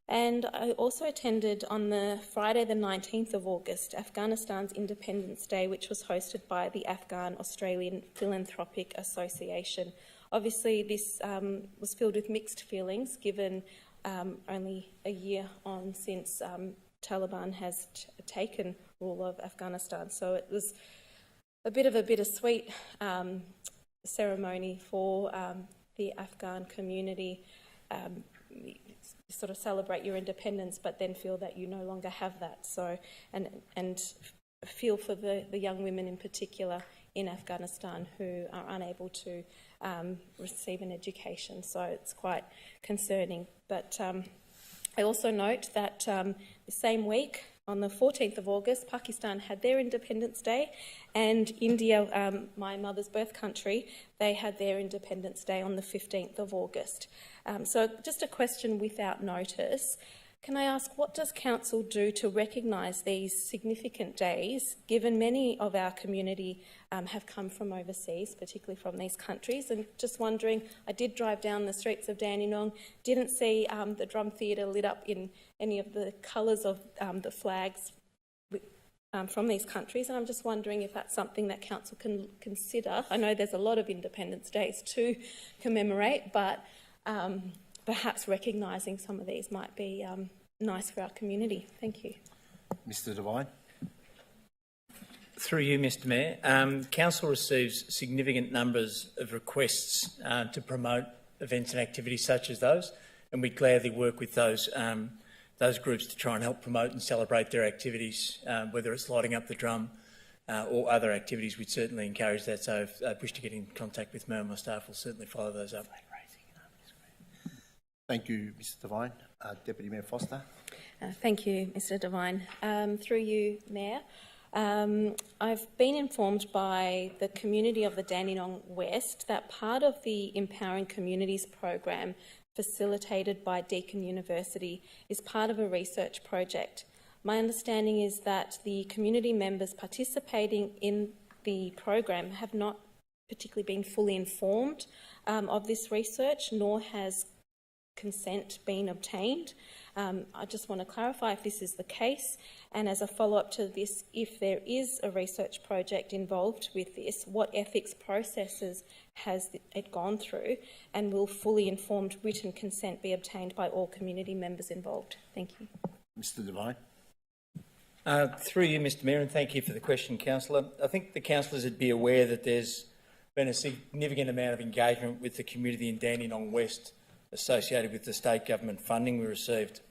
And I also attended on the Friday the 19th of August, Afghanistan's Independence Day, which was hosted by the Afghan Australian Philanthropic Association. Obviously, this was filled with mixed feelings, given only a year on since Taliban has taken rule of Afghanistan. So it was a bit of a bittersweet ceremony for the Afghan community. You sort of celebrate your independence, but then feel that you no longer have that. So, and feel for the young women in particular in Afghanistan who are unable to receive an education. So it's quite concerning. But I also note that the same week, on the 14th of August, Pakistan had their Independence Day, and India, my mother's birth country, they had their Independence Day on the 15th of August. So just a question without notice. Can I ask, what does Council do to recognise these significant days, given many of our community have come from overseas, particularly from these countries? And just wondering, I did drive down the streets of Dandenong, didn't see the drum theatre lit up in any of the colours of the flags from these countries, and I'm just wondering if that's something that Council can consider. I know there's a lot of Independence Days to commemorate, but perhaps recognising some of these might be nice for our community. Thank you. Mr Devine. Through you, Mr Mayor. Council receives significant numbers of requests to promote events and activities such as those, and we gladly work with those groups to try and help promote and celebrate their activities, whether it's lighting up the drum or other activities. We'd certainly encourage that, so if they wish to get in contact with me and my staff, we'll certainly follow those up. Thank you, Mr Devine. Deputy Mayor Foster. Thank you, Mr Devine. Through you, Mayor. I've been informed by the community of the Dandenong West that part of the Empowering Communities program facilitated by Deakin University is part of a research project. My understanding is that the community members participating in the program have not particularly been fully informed of this research, nor has consent been obtained. I just want to clarify if this is the case, and as a follow-up to this, if there is a research project involved with this, what ethics processes has it gone through, and will fully informed written consent be obtained by all community members involved? Thank you. Mr Devine. Through you, Mr Mayor, and thank you for the question, Councillor. I think the councillors would be aware that there's been a significant amount of engagement with the community in Dandenong West associated with the state government funding we received.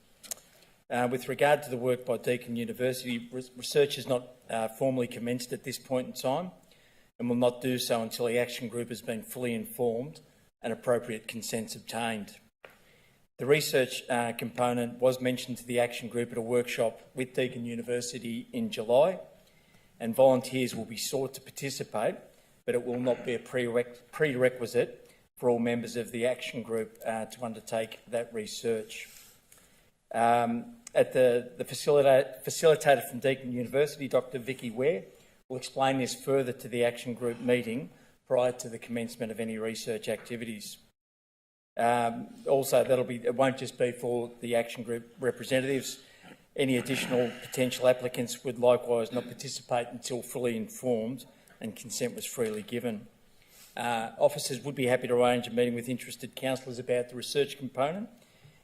With regard to the work by Deakin University, research has not formally commenced at this point in time and will not do so until the action group has been fully informed and appropriate consents obtained. The research component was mentioned to the action group at a workshop with Deakin University in July, and volunteers will be sought to participate, but it will not be a prerequisite for all members of the action group to undertake that research. At the facilitator from Deakin University, Dr Vicky Ware, will explain this further to the action group meeting prior to the commencement of any research activities. Also, it won't just be for the action group representatives. Any additional potential applicants would likewise not participate until fully informed and consent was freely given. Officers would be happy to arrange a meeting with interested councillors about the research component.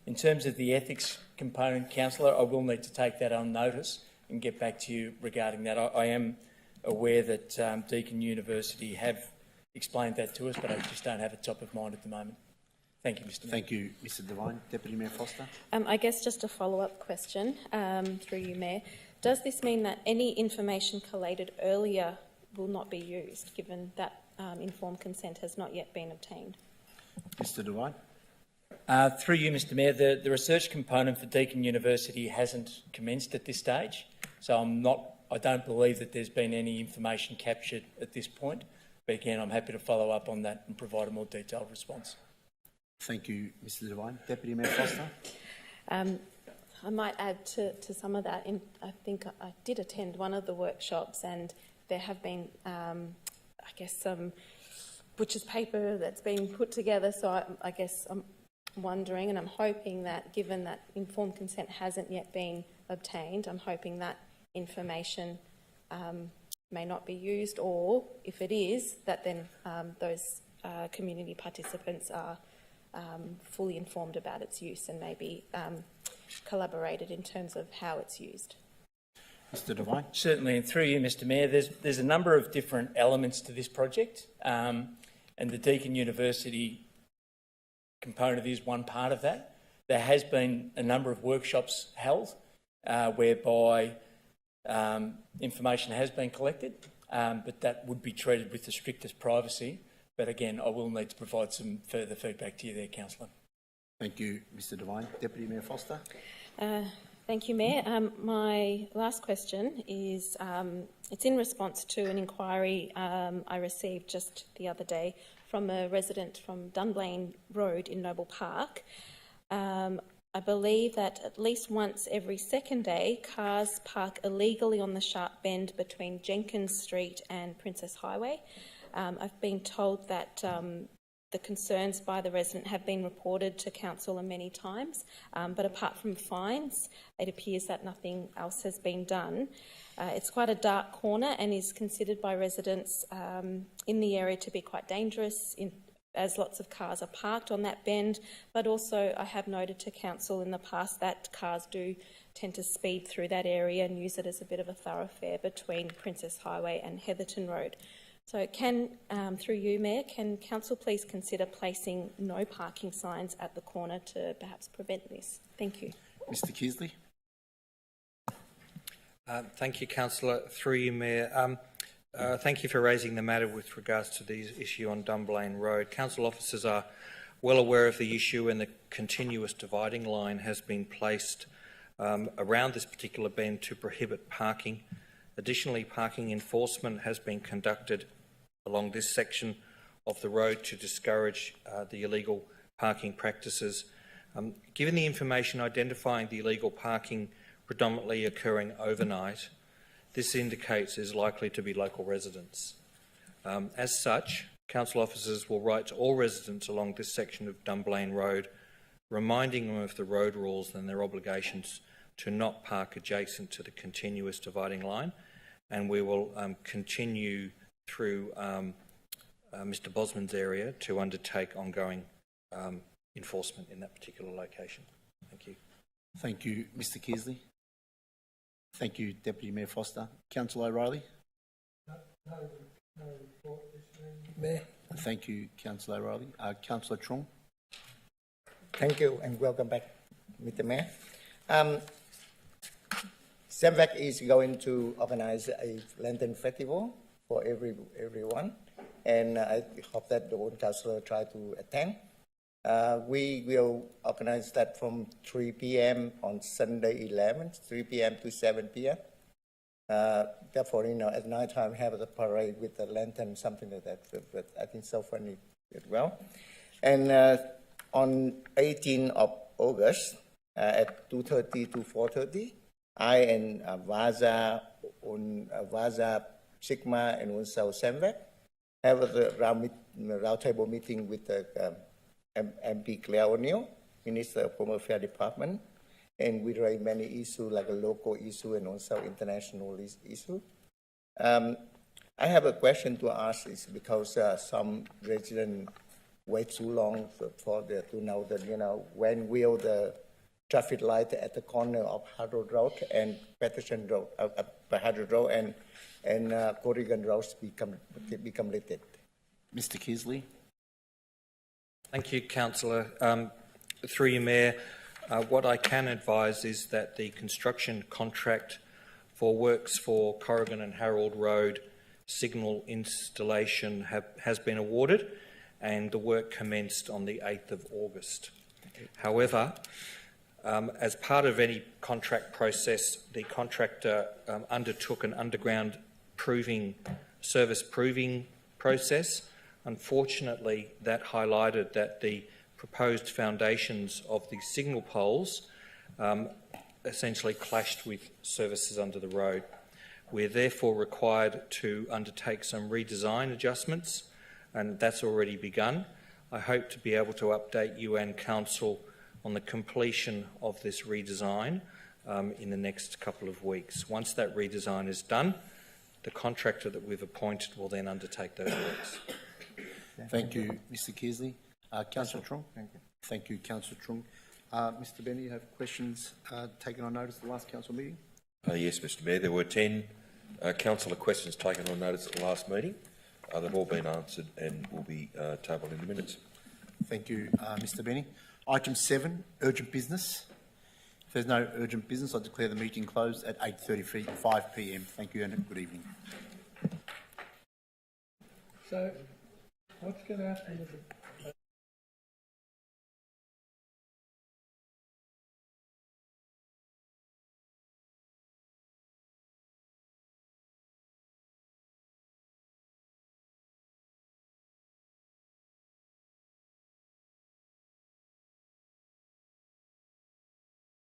In terms of the ethics component, Councillor, I will need to take that on notice and get back to you regarding that. I am aware that Deakin University have explained that to us, but I just don't have it top of mind at the moment. Thank you, Mr Mayor. Thank you, Mr Devine. Deputy Mayor Foster. I guess just a follow-up question through you, Mayor. Does this mean that any information collated earlier will not be used, given that informed consent has not yet been obtained? Mr Devine. Through you, Mr Mayor, the research component for Deakin University hasn't commenced at this stage, so I don't believe that there's been any information captured at this point. But again, I'm happy to follow up on that and provide a more detailed response. Thank you, Mr Devine. Deputy Mayor Foster. I might add to some of that. I think I did attend one of the workshops, and there have been, I guess, some butcher's paper that's been put together. So I guess I'm wondering, and I'm hoping that, given that informed consent hasn't yet been obtained, I'm hoping that information may not be used, or if it is, that then those community participants are fully informed about its use and maybe collaborated in terms of how it's used. Mr Devine. Certainly, and through you, Mr Mayor, there's a number of different elements to this project, and the Deakin University component is one part of that. There has been a number of workshops held whereby information has been collected, but that would be treated with the strictest privacy. But again, I will need to provide some further feedback to you there, Councillor. Thank you, Mr Devine. Deputy Mayor Foster. Thank you, Mayor. My last question is, it's in response to an inquiry I received just the other day from a resident from Dunblane Road in Noble Park. I believe that at least once every second day, cars park illegally on the sharp bend between Jenkins Street and Princess Highway. I've been told that the concerns by the resident have been reported to council many times, but apart from fines, it appears that nothing else has been done. It's quite a dark corner and is considered by residents in the area to be quite dangerous, as lots of cars are parked on that bend, but also I have noted to council in the past that cars do tend to speed through that area and use it as a bit of a thoroughfare between Princess Highway and Heatherton Road. So through you, Mayor, can council please consider placing no parking signs at the corner to perhaps prevent this? Thank you. Mr Keasley. Thank you, Councillor. Through you, Mayor. Thank you for raising the matter with regards to the issue on Dunblane Road. Council officers are well aware of the issue, and the continuous dividing line has been placed around this particular bend to prohibit parking. Additionally, parking enforcement has been conducted along this section of the road to discourage the illegal parking practices. Given the information identifying the illegal parking predominantly occurring overnight, this indicates there's likely to be local residents. As such, council officers will write to all residents along this section of Dunblane Road, reminding them of the road rules and their obligations to not park adjacent to the continuous dividing line, and we will continue through Mr Bosman's area to undertake ongoing enforcement in that particular location. Thank you. Thank you, Mr Keasley. Thank you, Deputy Mayor Foster. Councillor O'Reilly. No report this evening, Mayor. Thank you, Councillor O'Reilly. Councillor Trong. Thank you and welcome back, Mr Mayor. CEMVAC is going to organize a Lantern Festival for everyone, and I hope that the old councillor try to attend. We will organize that from 3 p.m. on Sunday 11th, 3 p.m. to 7 p.m. Therefore, at night time have the parade with the lantern, something like that. But I think so funny as well. And on 18th of August at 2:30 to 4:30, I and Vaza Sigma and also CEMVAC have a round table meeting with the MP Claire O'Neill, Minister of Home Affairs Department, and we raise many issues like a local issue and also international issue. I have a question to ask is because some residents wait too long to know that, when will the traffic light at the corner of Harold Road and Pedestrian Road, Harold Road and Corrigan Road become lit? Mr Keasley. Thank you, Councillor. Through you, Mayor, what I can advise is that the construction contract for works for Corrigan and Harold Road signal installation has been awarded, and the work commenced on the 8th of August. However, as part of any contract process, the contractor undertook an underground service proving process. Unfortunately, that highlighted that the proposed foundations of the signal poles essentially clashed with services under the road. We're therefore required to undertake some redesign adjustments, and that's already begun. I hope to be able to update you and Council on the completion of this redesign in the next couple of weeks. Once that redesign is done, the contractor that we've appointed will then undertake those works. Thank you, Mr. Kearsley. Councillor Trung. Thank you, Councillor Trung. Mr. Benny, you have questions taken on notice at the last council meeting? Yes, Mr. Mayor. There were 10 councillor questions taken on notice at the last meeting. They've all been answered and will be tabled in the minutes. Thank you, Mr. Benny. Item 7, urgent business. If there's no urgent business, I declare the meeting closed at 8:35 p.m. Thank you and good evening. So, what's going to happen with the